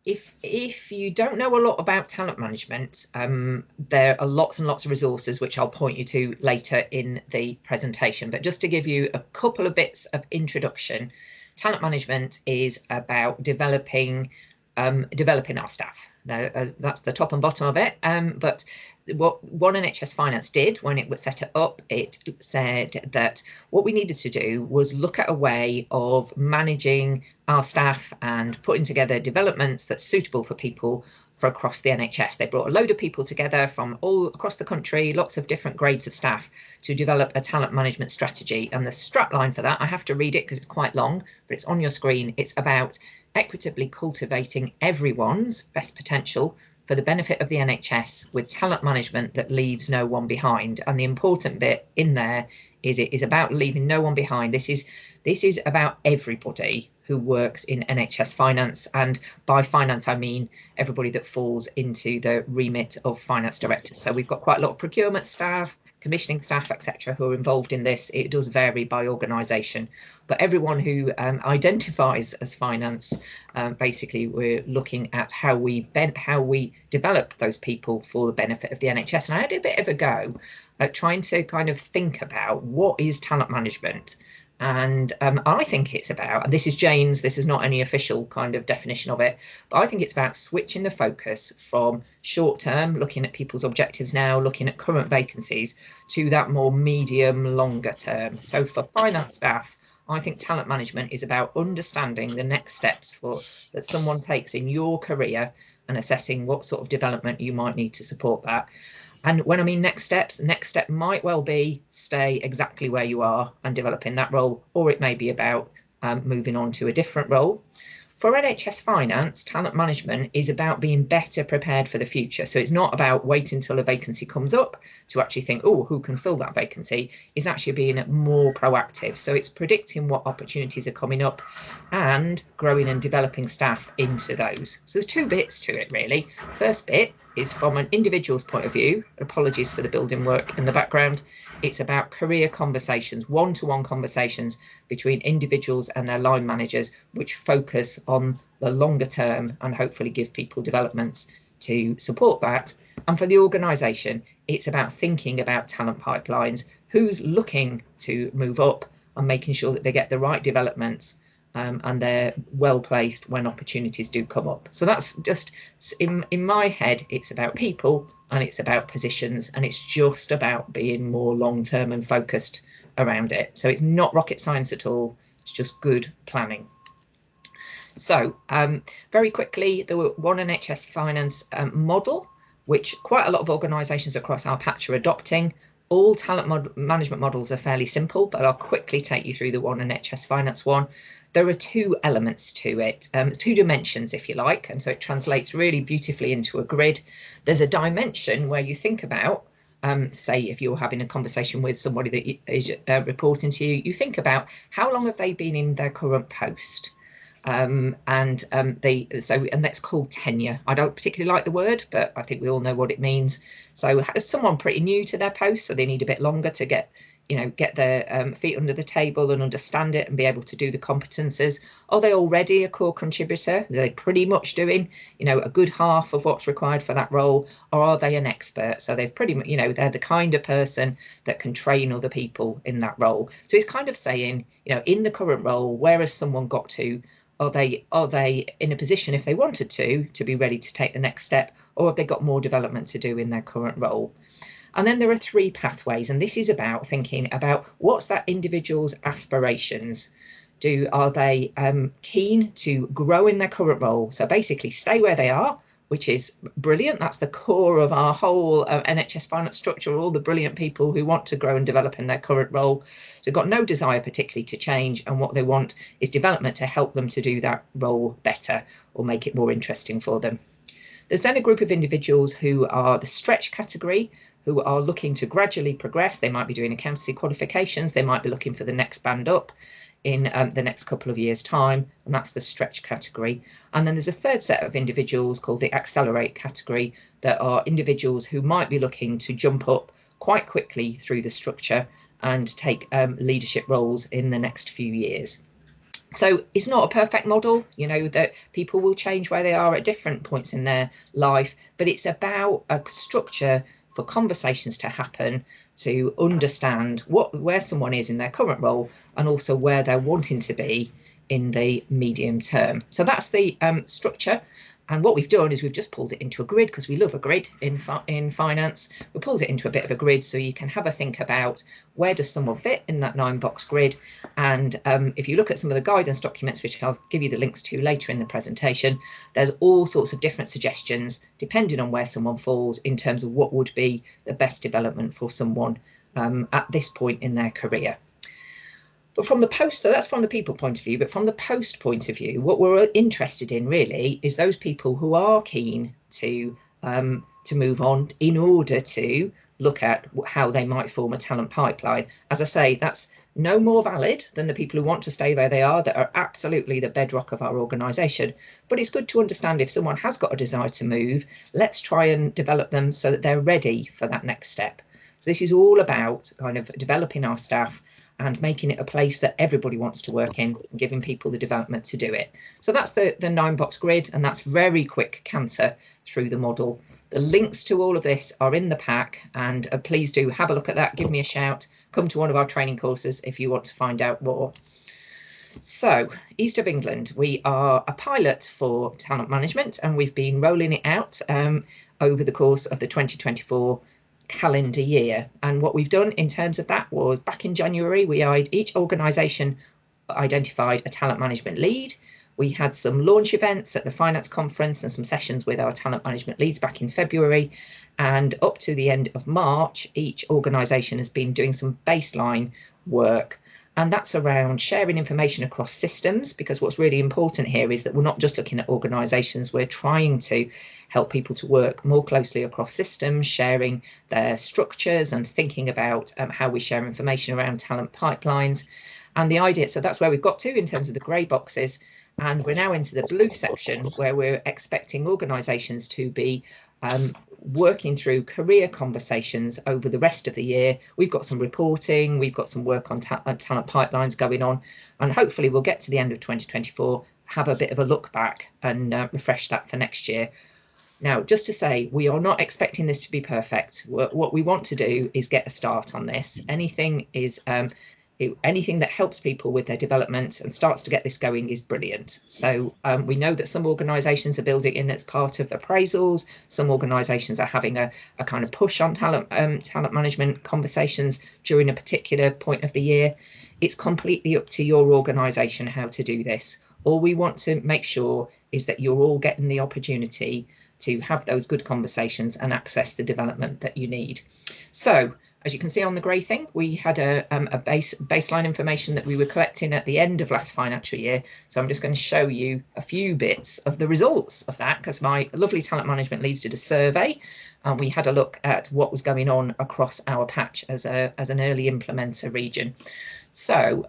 If you don't know a lot about talent management, there are lots and lots of resources which I'll point you to later in the presentation. But just to give you a couple of bits of introduction, talent management is about developing our staff. Now, that's the top and bottom of it. But what One NHS Finance did when it was set it up, it said that what we needed to do was look at a way of managing our staff and putting together developments that's suitable for people for across the NHS. They brought a load of people together from all across the country, lots of different grades of staff, to develop a talent management strategy. And the strapline for that, I have to read it because it's quite long, but it's on your screen. It's about equitably cultivating everyone's best potential for the benefit of the NHS with talent management that leaves no one behind. And the important bit in there is it is about leaving no one behind. This is about everybody who works in NHS finance, and by finance I mean everybody that falls into the remit of finance directors. So we've got quite a lot of procurement staff, commissioning staff, etc., who are involved in this. It does vary by organisation, but everyone who identifies as finance, basically we're looking at how we develop those people for the benefit of the NHS. And I had a bit of a go at trying to kind of think about what is talent management. And I think it's about, and this is Jane's, this is not any official kind of definition of it, but I think it's about switching the focus from short term, looking at people's objectives now, looking at current vacancies, to that more medium, longer term. So for finance staff, I think talent management is about understanding the next steps that someone takes in your career and assessing what sort of development you might need to support that. And when I mean next steps, the next step might well be stay exactly where you are and develop in that role, or it may be about moving on to a different role. For NHS Finance, talent management is about being better prepared for the future. So it's not about waiting until a vacancy comes up to actually think, oh, who can fill that vacancy? It's actually being more proactive. So it's predicting what opportunities are coming up and growing and developing staff into those. So there's two bits to it, really. First bit is from an individual's point of view. Apologies for the building work in the background. It's about career conversations, one-to-one conversations between individuals and their line managers, which focus on the longer term and hopefully give people developments to support that. And for the organisation, it's about thinking about talent pipelines, who's looking to move up and making sure that they get the right developments and they're well placed when opportunities do come up. So that's just, in my head, it's about people and it's about positions, and it's just about being more long-term and focused around it. So it's not rocket science at all, it's just good planning. So very quickly, the One NHS Finance model, which quite a lot of organisations across our patch are adopting. All talent management models are fairly simple, but I'll quickly take you through the One NHS Finance one. There are two elements to it, two dimensions, if you like, and so it translates really beautifully into a grid. There's a dimension where you think about, say, if you're having a conversation with somebody that is reporting to you, you think about how long have they been in their current post. And that's called tenure. I don't particularly like the word, but I think we all know what it means. So is someone pretty new to their post, so they need a bit longer to get their feet under the table and understand it and be able to do the competences? Are they already a core contributor? Are they pretty much doing, a good half of what's required for that role? Or are they an expert? So they've pretty much, they're the kind of person that can train other people in that role. So it's kind of saying, in the current role, where has someone got to? Are they in a position, if they wanted to be ready to take the next step, or have they got more development to do in their current role? And then there are 3 pathways, and this is about thinking about what's that individual's aspirations. Are they keen to grow in their current role? So basically stay where they are, which is brilliant. That's the core of our whole NHS finance structure, all the brilliant people who want to grow and develop in their current role. So they've got no desire particularly to change, and what they want is development to help them to do that role better or make it more interesting for them. There's then a group of individuals who are the stretch category, who are looking to gradually progress. They might be doing accountancy qualifications, they might be looking for the next band up in the next couple of years' time, and that's the stretch category. And then there's a third set of individuals called the accelerate category, that are individuals who might be looking to jump up quite quickly through the structure and take leadership roles in the next few years. So it's not a perfect model, you know, that people will change where they are at different points in their life, but it's about a structure for conversations to happen, to understand where someone is in their current role, and also where they're wanting to be in the medium term. So that's the structure. And what we've done is we've just pulled it into a grid, because we love a grid in finance. We pulled it into a bit of a grid so you can have a think about where does someone fit in that 9-box grid. And if you look at some of the guidance documents, which I'll give you the links to later in the presentation, there's all sorts of different suggestions depending on where someone falls in terms of what would be the best development for someone at this point in their career. But from the post, so that's from the people point of view, but from the post point of view, what we're interested in really is those people who are keen to move on in order to look at how they might form a talent pipeline. As I say, that's no more valid than the people who want to stay where they are, that are absolutely the bedrock of our organisation. But it's good to understand if someone has got a desire to move, let's try and develop them so that they're ready for that next step. So this is all about kind of developing our staff and making it a place that everybody wants to work in, and giving people the development to do it. So that's the 9-box grid, and that's very quick canter through the model. The links to all of this are in the pack, and please do have a look at that, give me a shout, come to one of our training courses if you want to find out more. So East of England, we are a pilot for talent management, and we've been rolling it out over the course of the 2024 calendar year. And what we've done in terms of that was back in January, each organisation identified a talent management lead. We had some launch events at the finance conference and some sessions with our talent management leads back in February. And up to the end of March, each organisation has been doing some baseline work. And that's around sharing information across systems, because what's really important here is that we're not just looking at organisations, we're trying to help people to work more closely across systems, sharing their structures and thinking about how we share information around talent pipelines. And the idea, so that's where we've got to in terms of the grey boxes. And we're now into the blue section, where we're expecting organisations to be working through career conversations over the rest of the year. We've got some reporting, we've got some work on talent pipelines going on, and hopefully we'll get to the end of 2024, have a bit of a look back and refresh that for next year. Now, just to say, we are not expecting this to be perfect. What we want to do is get a start on this. Anything that helps people with their development and starts to get this going is brilliant. So we know that some organisations are building in as part of appraisals. Some organisations are having a kind of push on talent management conversations during a particular point of the year. It's completely up to your organisation how to do this. All we want to make sure is that you're all getting the opportunity to have those good conversations and access the development that you need. So, as you can see on the grey thing, we had a baseline information that we were collecting at the end of last financial year. So I'm just going to show you a few bits of the results of that, because my lovely talent management leads did a survey, and we had a look at what was going on across our patch as an early implementer region. So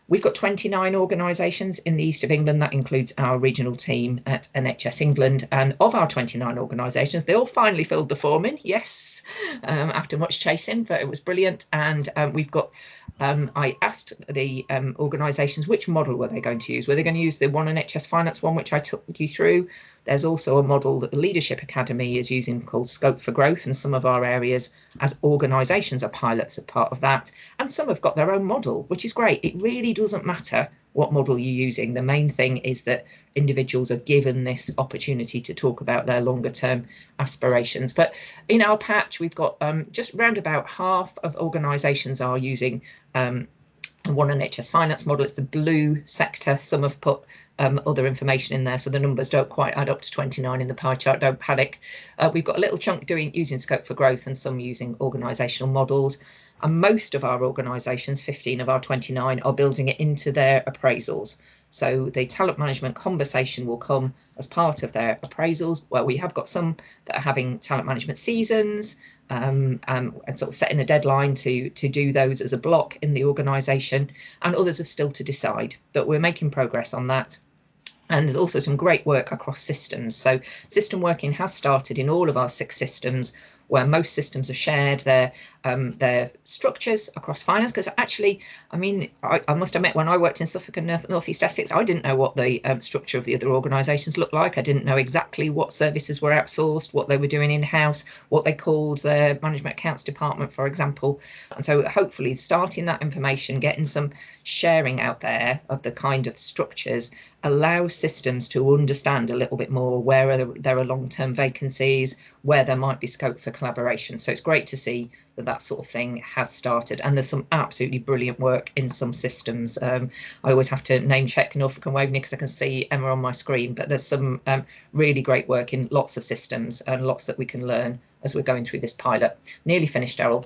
we've got 29 organisations in the East of England. That includes our regional team at NHS England. And of our 29 organisations, they all finally filled the form in, yes, after much chasing, but it was brilliant. And we've got, I asked the organisations which model were they going to use. Were they going to use the One NHS Finance one, which I took you through? There's also a model that the Leadership Academy is using called Scope for Growth, and some of our areas as organisations are pilots as part of that. And some have got their own model, which is great. It really doesn't matter what model you're using. The main thing is that individuals are given this opportunity to talk about their longer term aspirations. But in our patch, we've got just round about half of organisations are using one NHS finance model. It's the blue sector. Some have put other information in there, so the numbers don't quite add up to 29 in the pie chart. Don't panic. We've got a little chunk using Scope for Growth and some using organisational models. And most of our organisations, 15 of our 29, are building it into their appraisals. So the talent management conversation will come as part of their appraisals, where we have got some that are having talent management seasons, and sort of setting a deadline to do those as a block in the organisation, and others are still to decide, but we're making progress on that. And there's also some great work across systems. So system working has started in all of our 6 systems, where most systems have shared their structures across finance. Because actually, I mean, I must admit, when I worked in Suffolk and North East Essex, I didn't know what the structure of the other organisations looked like. I didn't know exactly what services were outsourced, what they were doing in-house, what they called their management accounts department, for example. And so hopefully starting that information, getting some sharing out there of the kind of structures, allows systems to understand a little bit more where there are long-term vacancies, where there might be scope for collaboration. So it's great to see that sort of thing has started, and there's some absolutely brilliant work in some systems. I always have to name check Norfolk and Waveney because I can see Emma on my screen, but there's some really great work in lots of systems and lots that we can learn as we're going through this pilot. Nearly finished, Daryl.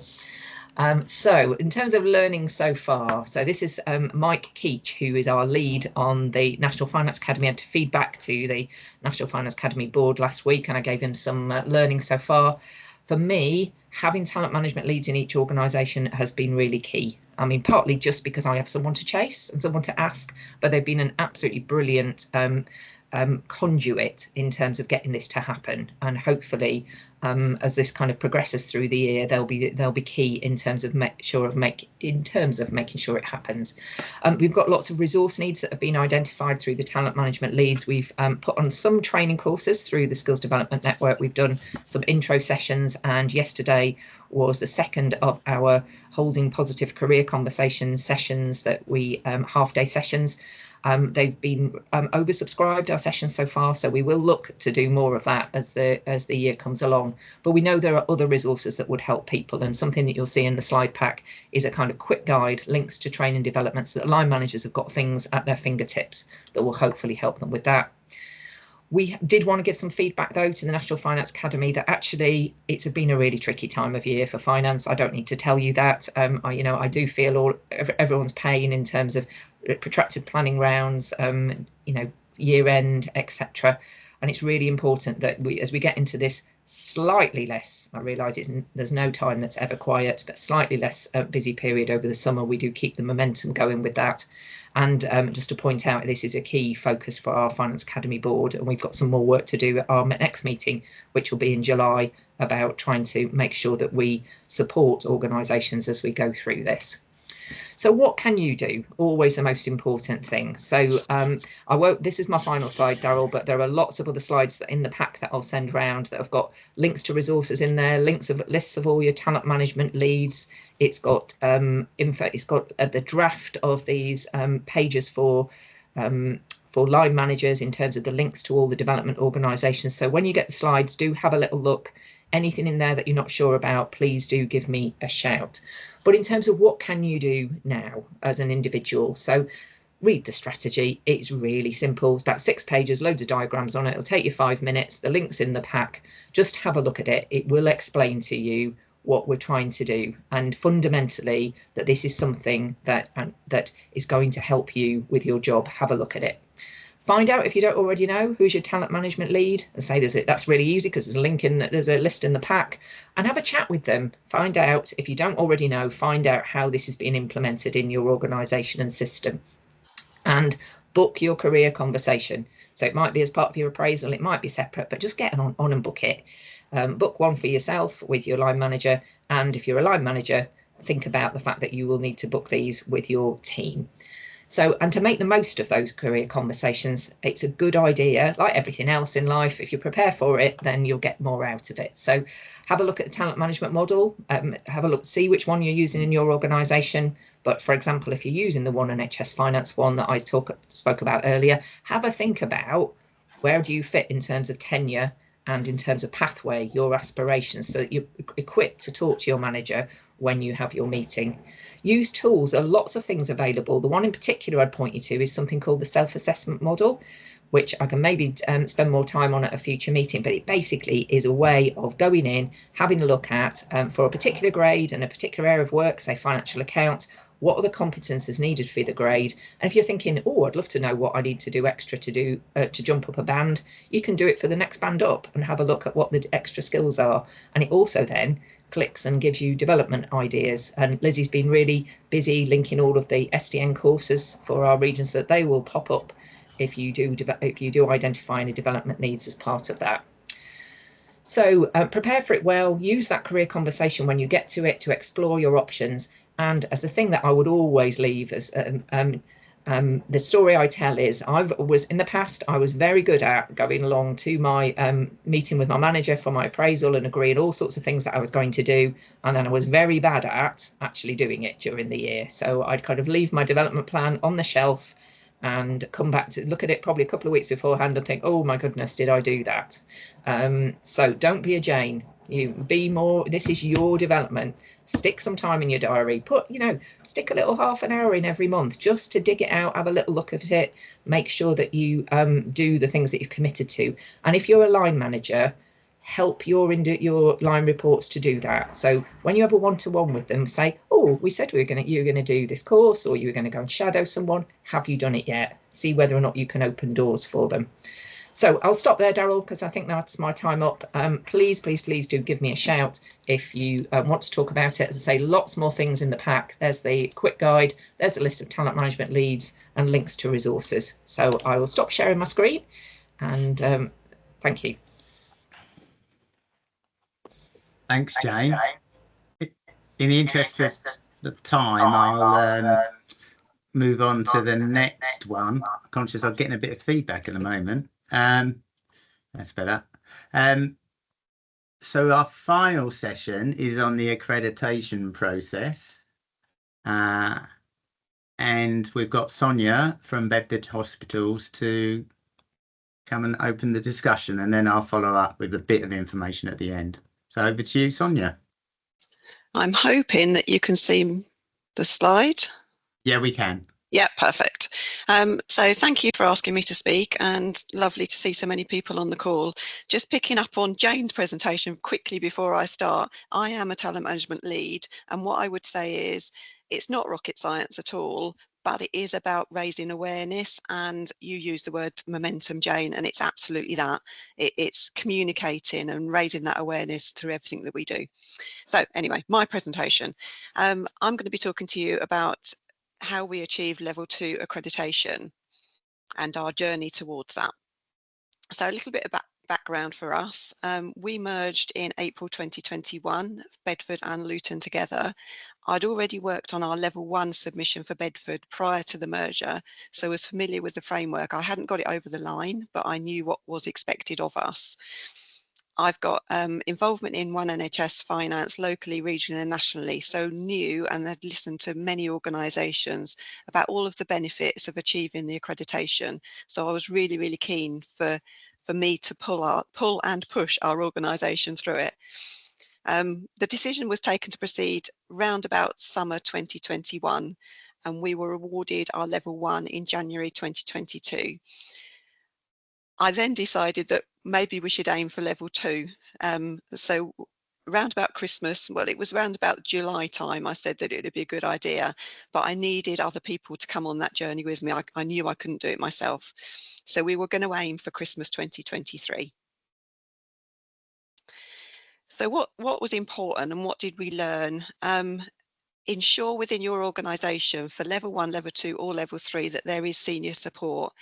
So in terms of learning so far, so this is Mike Keach, who is our lead on the National Finance Academy. I had to feed back to the National Finance Academy board last week, and I gave him some learning so far. For me, having talent management leads in each organisation has been really key. I mean, partly just because I have someone to chase and someone to ask, but they've been an absolutely brilliant conduit in terms of getting this to happen. And hopefully, as this kind of progresses through the year, they'll be key in terms of making sure it happens. We've got lots of resource needs that have been identified through the talent management leads. We've put on some training courses through the Skills Development Network. We've done some intro sessions, and yesterday was the second of our Holding Positive Career Conversation sessions that we half-day sessions. They've been oversubscribed, our sessions so far, so we will look to do more of that as the year comes along. But we know there are other resources that would help people, and something that you'll see in the slide pack is a kind of quick guide, links to training developments, so that line managers have got things at their fingertips that will hopefully help them with that. We did want to give some feedback, though, to the National Finance Academy that actually it's been a really tricky time of year for finance. I don't need to tell you that. I do feel everyone's pain in terms of protracted planning rounds, year end, etc. And it's really important that as we get into this slightly less, I realise there's no time that's ever quiet, but slightly less busy period over the summer, we do keep the momentum going with that. And just to point out, this is a key focus for our Finance Academy board, and we've got some more work to do at our next meeting, which will be in July, about trying to make sure that we support organisations as we go through this. So what can you do? Always the most important thing. So this is my final slide, Daryl, but there are lots of other slides in the pack that I'll send round that have got links to resources in there, lists of all your talent management leads. It's got info. It's got the draft of these pages for line managers in terms of the links to all the development organisations. So when you get the slides, do have a little look. Anything in there that you're not sure about, please do give me a shout. But in terms of what can you do now as an individual, so read the strategy. It's really simple. It's about 6 pages, loads of diagrams on it. It'll take you 5 minutes. The link's in the pack. Just have a look at it. It will explain to you what we're trying to do, and fundamentally that this is something that is going to help you with your job. Have a look at it. Find out, if you don't already know, who's your talent management lead, and say that's really easy because there's a list in the pack, and have a chat with them. Find out, if you don't already know, find out how this is being implemented in your organisation and system, and book your career conversation. So it might be as part of your appraisal, it might be separate, but just get on and book it. Book one for yourself with your line manager, and if you're a line manager, think about the fact that you will need to book these with your team. So, and to make the most of those career conversations, it's a good idea, like everything else in life, if you prepare for it, then you'll get more out of it. So have a look at the talent management model, have a look, see which one you're using in your organisation. But for example, if you're using the One NHS Finance one that I spoke about earlier, have a think about where do you fit in terms of tenure and in terms of pathway, your aspirations, so that you're equipped to talk to your manager when you have your meeting. Use tools. There are lots of things available. The one in particular I'd point you to is something called the self-assessment model, which I can maybe spend more time on at a future meeting, but it basically is a way of going in, having a look at, for a particular grade and a particular area of work, say financial accounts, what are the competences needed for the grade? And if you're thinking, oh, I'd love to know what I need to do extra to do to jump up a band, you can do it for the next band up and have a look at what the extra skills are. And it also then clicks and gives you development ideas. And Lizzie's been really busy linking all of the SDN courses for our regions, so that they will pop up if you do identify any development needs as part of that. So prepare for it well, use that career conversation when you get to it to explore your options. And as the thing that I would always leave as the story I tell is, in the past, I was very good at going along to my meeting with my manager for my appraisal and agreeing all sorts of things that I was going to do. And then I was very bad at actually doing it during the year. So I'd kind of leave my development plan on the shelf and come back to look at it probably a couple of weeks beforehand and think, oh my goodness, did I do that? So don't be a Jane. You be more, this is your development. Stick some time in your diary, stick a little half an hour in every month just to dig it out, have a little look at it, make sure that you do the things that you've committed to. And if you're a line manager, help your line reports to do that. So when you have a one-to-one with them, say, oh, we said you were going to do this course, or you were going to go and shadow someone. Have you done it yet? See whether or not you can open doors for them. So I'll stop there, Daryl, because I think that's my time up. Please do give me a shout if you want to talk about it. As I say, lots more things in the pack. There's the quick guide, there's a list of talent management leads and links to resources. So I will stop sharing my screen, and thank you. Thanks, Jane. In the interest of time, I'll move on to the next one. I'm conscious I'm getting a bit of feedback at the moment. That's better. So our final session is on the accreditation process. And we've got Sonia from Bedford Hospitals to come and open the discussion, and then I'll follow up with a bit of information at the end. So over to you, Sonia. I'm hoping that you can see the slide. Yeah, we can. Yeah, perfect. So thank you for asking me to speak, and lovely to see so many people on the call. Just picking up on Jane's presentation quickly before I start, I am a talent management lead, and what I would say is it's not rocket science at all, but it is about raising awareness, and you use the word momentum, Jane, and it's absolutely that. It's communicating and raising that awareness through everything that we do. So anyway, my presentation. I'm going to be talking to you about how we achieve level 2 accreditation and our journey towards that. So a little bit of background for us. We merged in April 2021, Bedford and Luton together. I'd already worked on our level 1 submission for Bedford prior to the merger, so I was familiar with the framework. I hadn't got it over the line, but I knew what was expected of us. I've got involvement in One NHS Finance locally, regionally and nationally, so knew and had listened to many organisations about all of the benefits of achieving the accreditation. So I was really, really keen for me to pull and push our organisation through it. The decision was taken to proceed round about summer 2021, and we were awarded our level 1 in January 2022. I then decided that maybe we should aim for level 2. So round about Christmas, well, it was round about July time, I said that it would be a good idea, but I needed other people to come on that journey with me. I knew I couldn't do it myself. So we were going to aim for Christmas 2023. So what was important and what did we learn? Ensure within your organisation for level 1, level 2 or level 3 that there is senior support.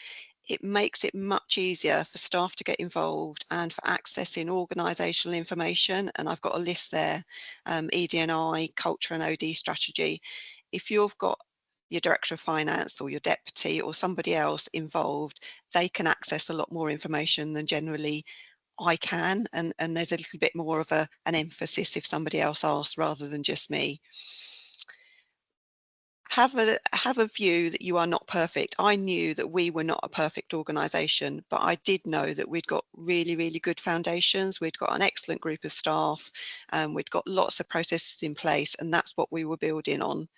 It makes it much easier for staff to get involved and for accessing organisational information. And I've got a list there, ED&I, culture and OD strategy. If you've got your director of finance or your deputy or somebody else involved, they can access a lot more information than generally I can, and there's a little bit more of an emphasis if somebody else asks rather than just me. Have a view that you are not perfect. I knew that we were not a perfect organisation, but I did know that we'd got really good foundations. We'd got an excellent group of staff, we'd got lots of processes in place, and that's what we were building on.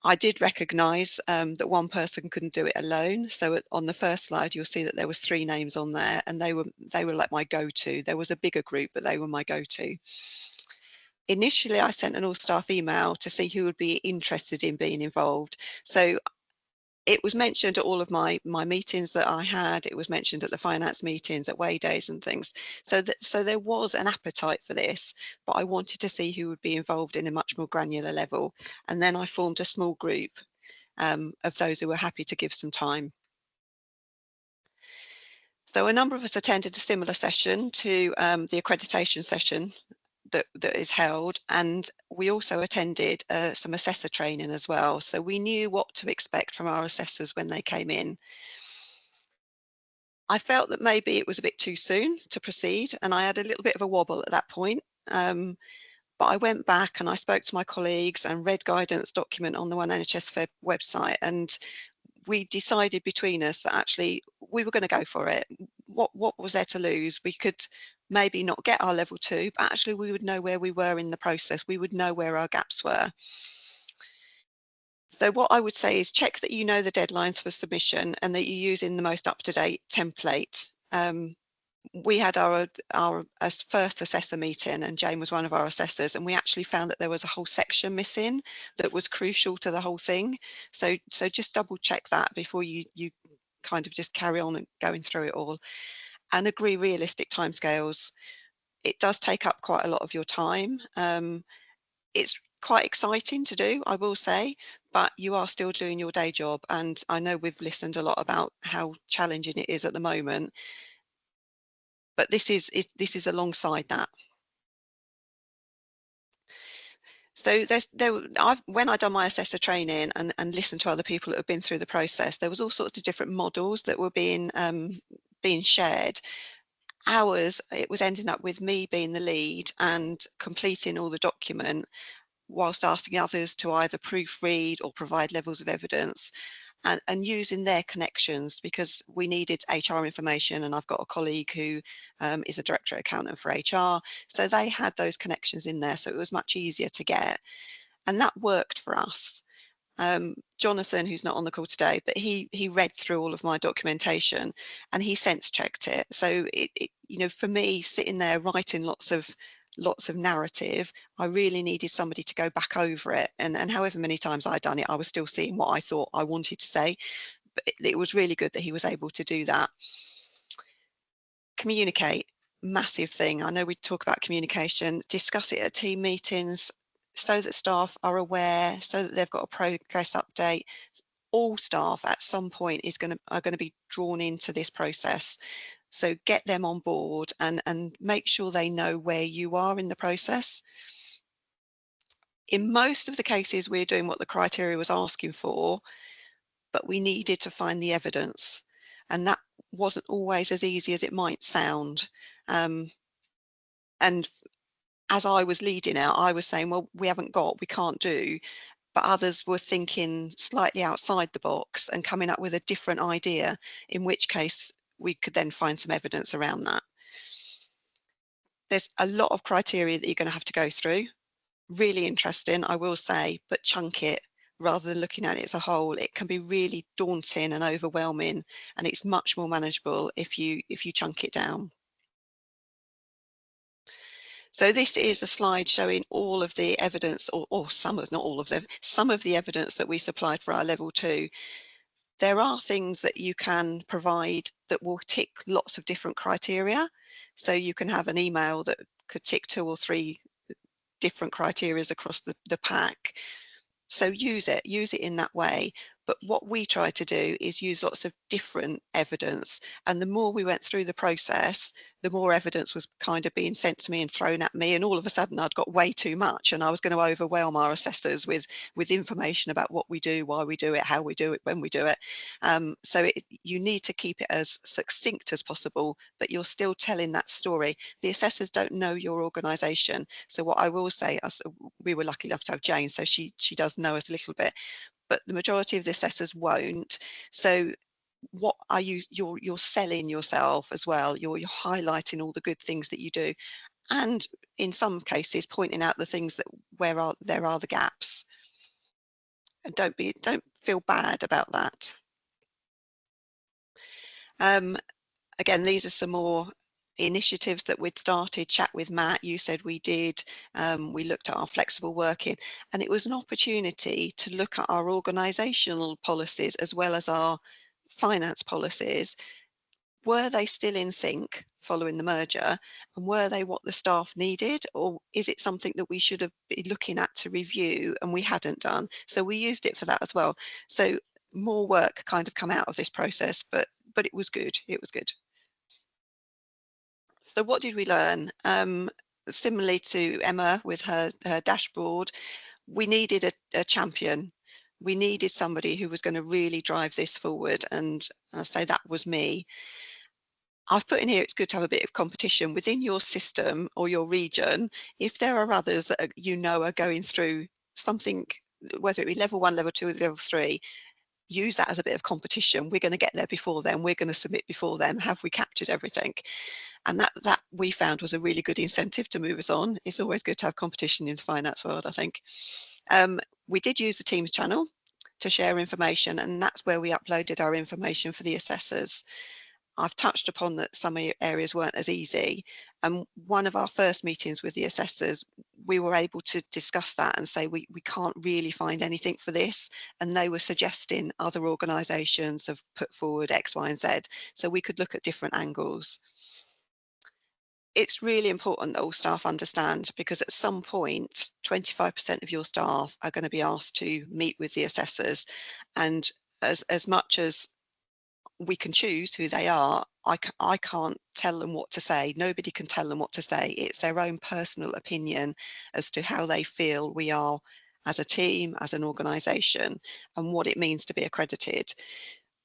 I did recognise that one person couldn't do it alone. So on the first slide, you'll see that there was 3 names on there, and they were like my go-to. There was a bigger group, but they were my go-to. Initially, I sent an all-staff email to see who would be interested in being involved. So it was mentioned at all of my meetings that I had. It was mentioned at the finance meetings, at Way Days and things. So there was an appetite for this, but I wanted to see who would be involved in a much more granular level. And then I formed a small group of those who were happy to give some time. So a number of us attended a similar session to the accreditation session that is held, and we also attended some assessor training as well, so we knew what to expect from our assessors when they came in. I felt that maybe it was a bit too soon to proceed, and I had a little bit of a wobble at that point, but I went back and I spoke to my colleagues and read guidance document on the One NHS website, and we decided between us that actually we were going to go for it. What was there to lose? We could maybe not get our level 2, but actually we would know where we were in the process. We would know where our gaps were. So what I would say is check that you know the deadlines for submission and that you're using the most up-to-date template. We had our first assessor meeting, and Jane was one of our assessors, and we actually found that there was a whole section missing that was crucial to the whole thing. So just double check that before you kind of just carry on and going through it all, and agree realistic timescales. It does take up quite a lot of your time. It's quite exciting to do, I will say, but you are still doing your day job, and I know we've listened a lot about how challenging it is at the moment. But this is alongside that. So when I done my assessor training and listened to other people that have been through the process, there was all sorts of different models that were being shared. Ours, it was ending up with me being the lead and completing all the document, whilst asking others to either proofread or provide levels of evidence. And using their connections, because we needed HR information, and I've got a colleague who is a director accountant for HR, so they had those connections in there, so it was much easier to get, and that worked for us. Jonathan, who's not on the call today, but he read through all of my documentation and he sense checked it. So it you know, for me, sitting there writing lots of narrative, I really needed somebody to go back over it, and however many times I'd done it, I was still seeing what I thought I wanted to say, but it was really good that he was able to do that. Communicate, massive thing. I know we talk about communication, discuss it at team meetings so that staff are aware, so that they've got a progress update. All staff at some point are going to be drawn into this process. So get them on board and make sure they know where you are in the process. In most of the cases, we're doing what the criteria was asking for, but we needed to find the evidence. And that wasn't always as easy as it might sound. And as I was leading out, I was saying, well, we can't do. But others were thinking slightly outside the box and coming up with a different idea, in which case we could then find some evidence around that. There's a lot of criteria that you're going to have to go through. Really interesting, I will say, but chunk it rather than looking at it as a whole. It can be really daunting and overwhelming, and it's much more manageable if you chunk it down. So this is a slide showing all of the evidence, or some of, not all of them, some of the evidence that we supplied for our level 2. There are things that you can provide that will tick lots of different criteria. So you can have an email that could tick 2 or 3 different criteria across the pack. So use it in that way. But what we try to do is use lots of different evidence. And the more we went through the process, the more evidence was kind of being sent to me and thrown at me. And all of a sudden I'd got way too much, and I was going to overwhelm our assessors with information about what we do, why we do it, how we do it, when we do it. So you need to keep it as succinct as possible, but you're still telling that story. The assessors don't know your organisation. So what I will say, we were lucky enough to have Jane, so she does know us a little bit, but the majority of the assessors won't. So what are you're selling yourself as well. You're highlighting all the good things that you do, and in some cases pointing out the things that there are the gaps. And don't feel bad about that. Again, these are some more initiatives that we'd started. Chat with Matt, you said we did. We looked at our flexible working, and it was an opportunity to look at our organisational policies as well as our finance policies. Were they still in sync following the merger, and were they what the staff needed, or is it something that we should have been looking at to review and we hadn't done? So we used it for that as well. So more work kind of come out of this process, but it was good. It was good. So what did we learn? Similarly to Emma with her dashboard, we needed a champion. We needed somebody who was going to really drive this forward, and I say that was me. I've put in here, it's good to have a bit of competition within your system or your region. If there are others that are going through something, whether it be level 1, level 2, level 3, use that as a bit of competition. We're going to get there before them. We're going to submit before them. Have we captured everything? And that we found was a really good incentive to move us on. It's always good to have competition in the finance world, I think. We did use the Teams channel to share information, and that's where we uploaded our information for the assessors. I've touched upon that some areas weren't as easy, and one of our first meetings with the assessors, we were able to discuss that and say we can't really find anything for this, and they were suggesting other organisations have put forward X, Y and Z, so we could look at different angles. It's really important that all staff understand, because at some point 25% of your staff are going to be asked to meet with the assessors, and as much as we can choose who they are, I can't tell them what to say. Nobody can tell them what to say. It's their own personal opinion as to how they feel we are as a team, as an organisation, and what it means to be accredited.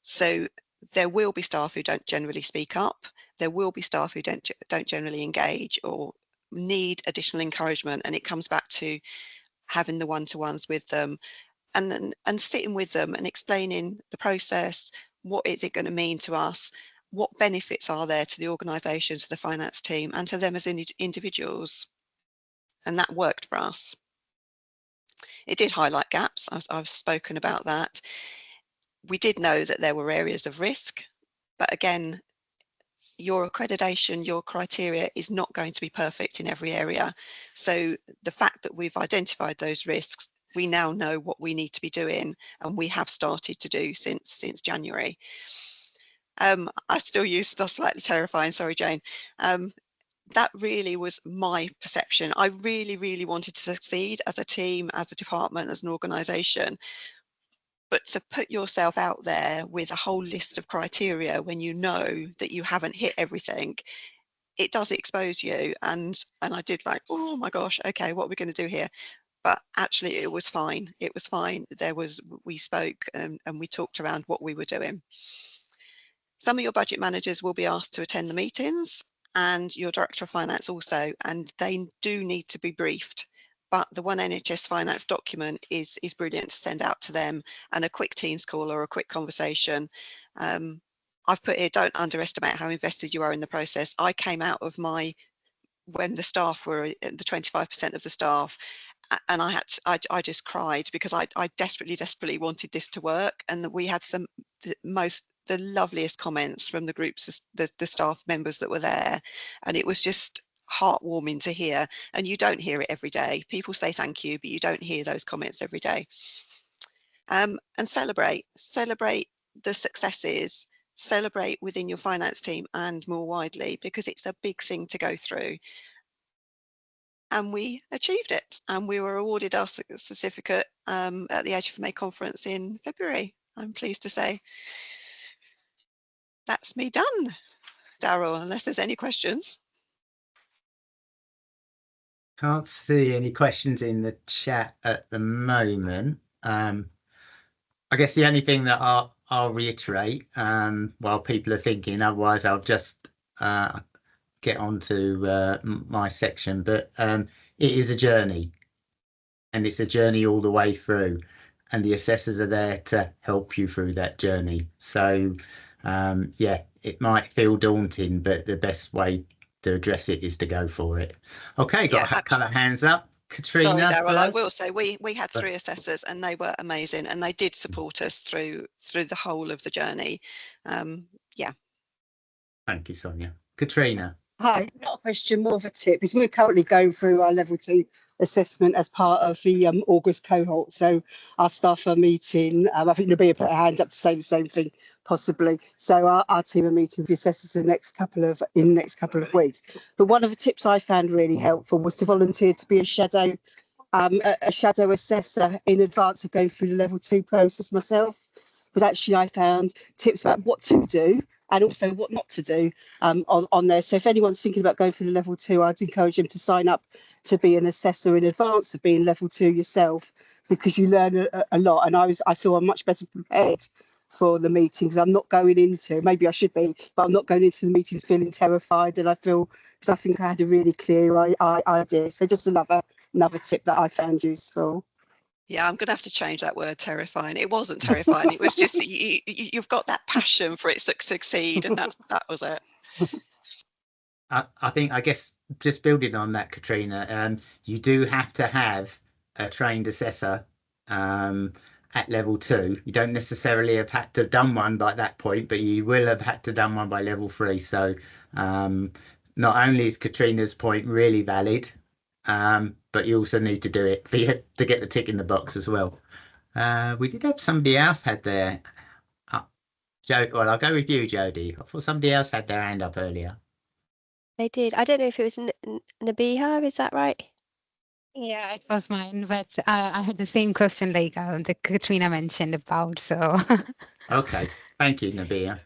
So there will be staff who don't generally speak up. There will be staff who don't generally engage or need additional encouragement, and it comes back to having the one-to-ones with them, and sitting with them and explaining the process. What is it going to mean to us? What benefits are there to the organisation, to the finance team, and to them as individuals? And that worked for us. It did highlight gaps. I've spoken about that. We did know that there were areas of risk, but again, your accreditation, your criteria is not going to be perfect in every area. So the fact that we've identified those risks, we now know what we need to be doing, and we have started to do since January. I still use stuff slightly terrifying, sorry Jane. That really was my perception. I really wanted to succeed as a team, as a department, as an organisation. But to put yourself out there with a whole list of criteria when you know that you haven't hit everything, it does expose you. And I did like, oh my gosh, okay, what are we going to do here? But actually it was fine. It was fine. We spoke and we talked around what we were doing. Some of your budget managers will be asked to attend the meetings, and your director of finance also, and they do need to be briefed. But the One NHS Finance document is brilliant to send out to them, and a quick Teams call or a quick conversation. I've put here, don't underestimate how invested you are in the process. I came out of when the staff were the 25% of the staff, and I just cried, because I desperately wanted this to work, and we had the loveliest comments from the groups, the staff members that were there, and it was just heartwarming to hear. And you don't hear it every day. People say thank you, but you don't hear those comments every day. And celebrate the successes, celebrate within your finance team and more widely, because it's a big thing to go through. And we achieved it, and we were awarded our certificate at the HFMA conference in February. I'm pleased to say. That's me done, Daryl, unless there's any questions. Can't see any questions in the chat at the moment. I guess the only thing that I'll reiterate while people are thinking, otherwise I'll just get on to my section, but it is a journey, and it's a journey all the way through, and the assessors are there to help you through that journey. So yeah, it might feel daunting, but the best way to address it is to go for it. Okay, got a couple of hands up. Katrina. Sorry, Daryl, I first. will say we had 3 assessors and they were amazing, and they did support us through the whole of the journey. Yeah. Thank you, Sonia. Katrina. Hi, not a question, more of a tip. Is we're currently going through our level 2 assessment as part of the August cohort. So our staff are meeting. I think Nabia put her hand up to say the same thing, possibly. So our team are meeting with the assessors in the next couple of weeks. But one of the tips I found really helpful was to volunteer to be a shadow assessor in advance of going through the level 2 process myself. But actually, I found tips about what to do and also what not to do on there. So if anyone's thinking about going for the level 2, I'd encourage them to sign up to be an assessor in advance of being level 2 yourself, because you learn a lot. And I feel I'm much better prepared for the meetings. I'm not going into, maybe I should be, but I'm not going into the meetings feeling terrified. And I think I had a really clear idea. So just another tip that I found useful. Yeah, I'm going to have to change that word terrifying. It wasn't terrifying. It was just you've got that passion for it to succeed, and that was it. I guess just building on that, Katrina, you do have to have a trained assessor at level 2. You don't necessarily have had to done one by that point, but you will have had to done one by level 3. So not only is Katrina's point really valid, but you also need to do it to get the tick in the box as well. We did have somebody else had their well, I'll go with you, Jodie. I thought somebody else had their hand up earlier. They did. I don't know if it was Nabiha, is that right? Yeah, it was mine, but I had the same question like that Katrina mentioned about, so. Okay, thank you, Nabiha.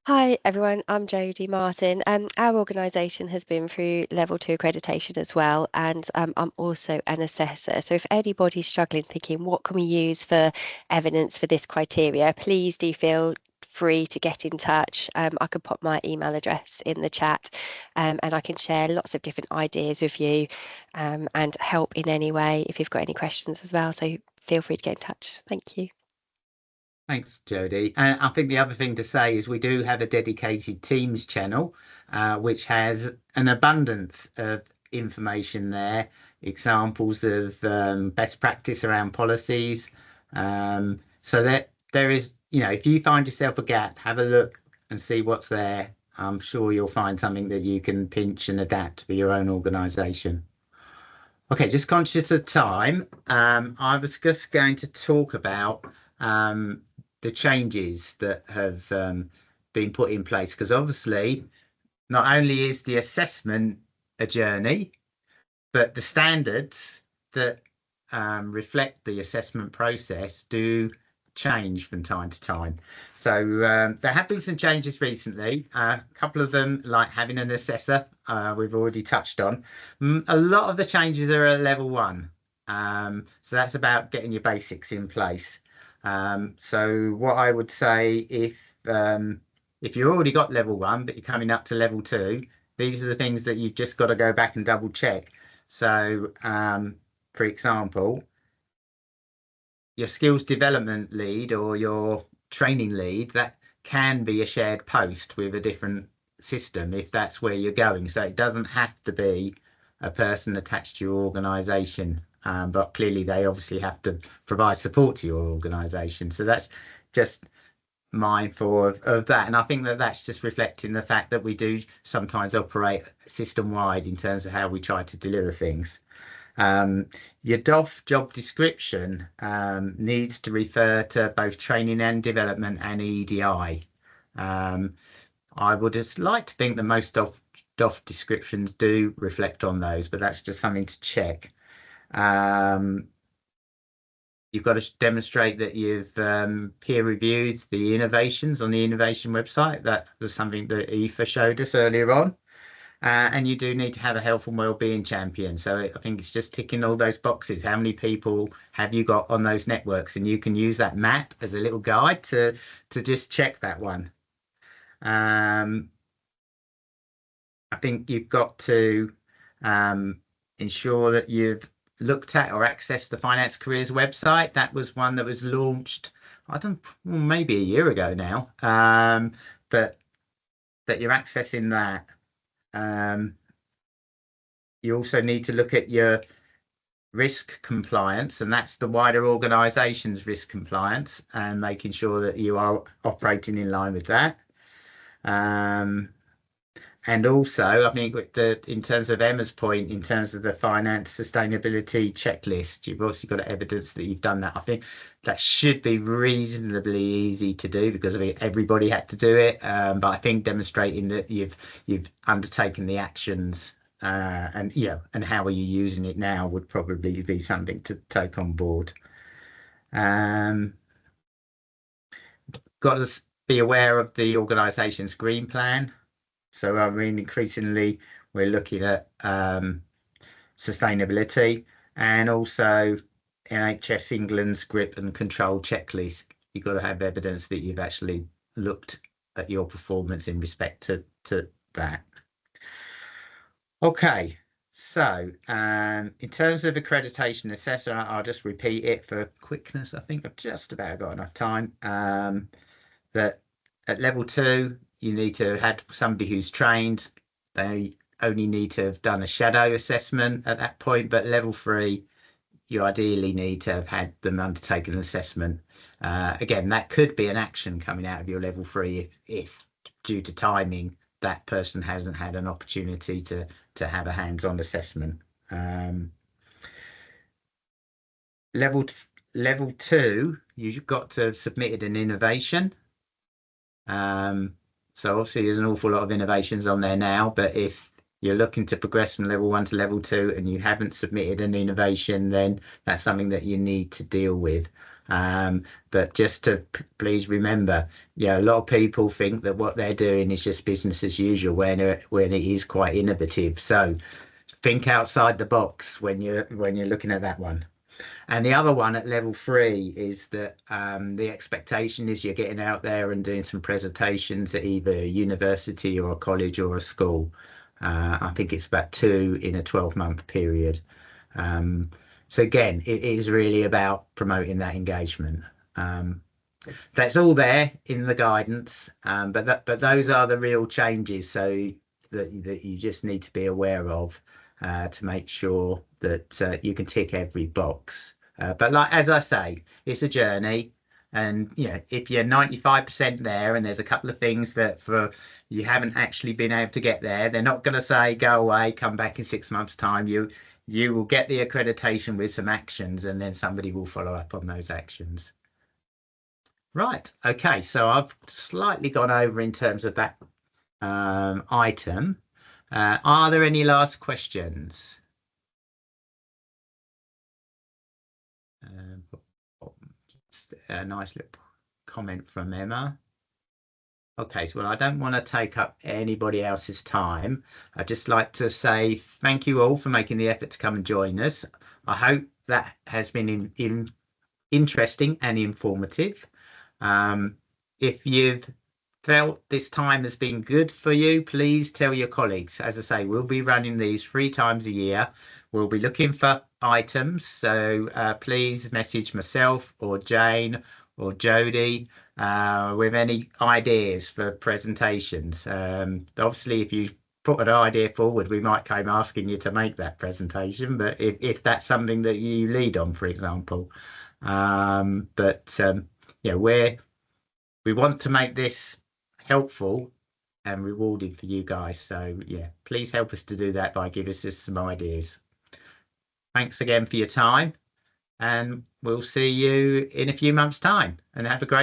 Hi everyone, I'm Jodie Martin. Our organisation has been through level 2 accreditation as well, and I'm also an assessor. So if anybody's struggling thinking what can we use for evidence for this criteria, please do feel free to get in touch. I could pop my email address in the chat, and I can share lots of different ideas with you and help in any way if you've got any questions as well. So feel free to get in touch. Thank you. Thanks, Jodie. And I think the other thing to say is we do have a dedicated Teams channel, which has an abundance of information there, examples of best practice around policies. So that there is, if you find yourself a gap, have a look and see what's there. I'm sure you'll find something that you can pinch and adapt for your own organisation. Okay, just conscious of time, I was just going to talk about the changes that have been put in place, because obviously not only is the assessment a journey, but the standards that reflect the assessment process do change from time to time. So there have been some changes recently, a couple of them like having an assessor, we've already touched on. A lot of the changes are at level 1, so that's about getting your basics in place. So what I would say, if you've already got level 1 but you're coming up to level 2, these are the things that you've just got to go back and double check. So for example, your skills development lead or your training lead, that can be a shared post with a different system if that's where you're going. So it doesn't have to be a person attached to your organisation, but clearly they obviously have to provide support to your organisation. So that's just mindful of that. And I think that that's just reflecting the fact that we do sometimes operate system-wide in terms of how we try to deliver things. Your DOF job description needs to refer to both training and development and EDI. I would just like to think that most DOF descriptions do reflect on those, but that's just something to check. you've got to demonstrate that you've peer reviewed the innovations on the innovation website. That was something that Aoife showed us earlier on. And you do need to have a health and wellbeing champion. So I think it's just ticking all those boxes. How many people have you got on those networks? And you can use that map as a little guide to just check that one. I think you've got to ensure that you've looked at or accessed the Finance Careers website. That was one that was launched, maybe a year ago now, but that you're accessing that. You also need to look at your risk compliance, and that's the wider organisation's risk compliance, and making sure that you are operating in line with that. And also, I think in terms of Emma's point, in terms of the finance sustainability checklist, you've also got evidence that you've done that. I think that should be reasonably easy to do, because I mean, everybody had to do it. But I think demonstrating that you've undertaken the actions and how are you using it now would probably be something to take on board. Got to be aware of the organisation's green plan. So I mean, increasingly we're looking at sustainability, and also NHS England's grip and control checklist. You've got to have evidence that you've actually looked at your performance in respect to that. Okay, so in terms of accreditation assessor, I'll just repeat it for quickness. I think I've just about got enough time. That at level 2, you need to have had somebody who's trained. They only need to have done a shadow assessment at that point, but level 3, you ideally need to have had them undertake an assessment. Again, that could be an action coming out of your level 3 if due to timing, that person hasn't had an opportunity to have a hands-on assessment. Level 2, you've got to have submitted an innovation. So obviously there's an awful lot of innovations on there now, but if you're looking to progress from level 1 to level 2 and you haven't submitted an innovation, then that's something that you need to deal with. But just to please remember, a lot of people think that what they're doing is just business as usual when it is quite innovative. So think outside the box when you're looking at that one. And the other one at level 3 is that the expectation is you're getting out there and doing some presentations at either a university or a college or a school. I think it's about 2 in a 12-month period. So again, it is really about promoting that engagement. That's all there in the guidance, but those are the real changes, so that you just need to be aware of to make sure that you can tick every box. But like, as I say, it's a journey, and if you're 95% there and there's a couple of things that you haven't actually been able to get there, they're not going to say go away, come back in 6 months' time. You will get the accreditation with some actions, and then somebody will follow up on those actions. Right, okay, so I've slightly gone over in terms of that item. Are there any last questions? Just a nice little comment from Emma. Okay, so I don't want to take up anybody else's time. I'd just like to say thank you all for making the effort to come and join us. I hope that has been interesting and informative. If you've felt this time has been good for you, please tell your colleagues. As I say, we'll be running these 3 times a year. We'll be looking for items, so please message myself or Jane or Jodie with any ideas for presentations. Obviously, if you put an idea forward, we might come asking you to make that presentation, but if that's something that you lead on, for example. We want to make this helpful and rewarding for you guys, so please help us to do that by giving us some ideas. Thanks again for your time, and we'll see you in a few months' time, and have a great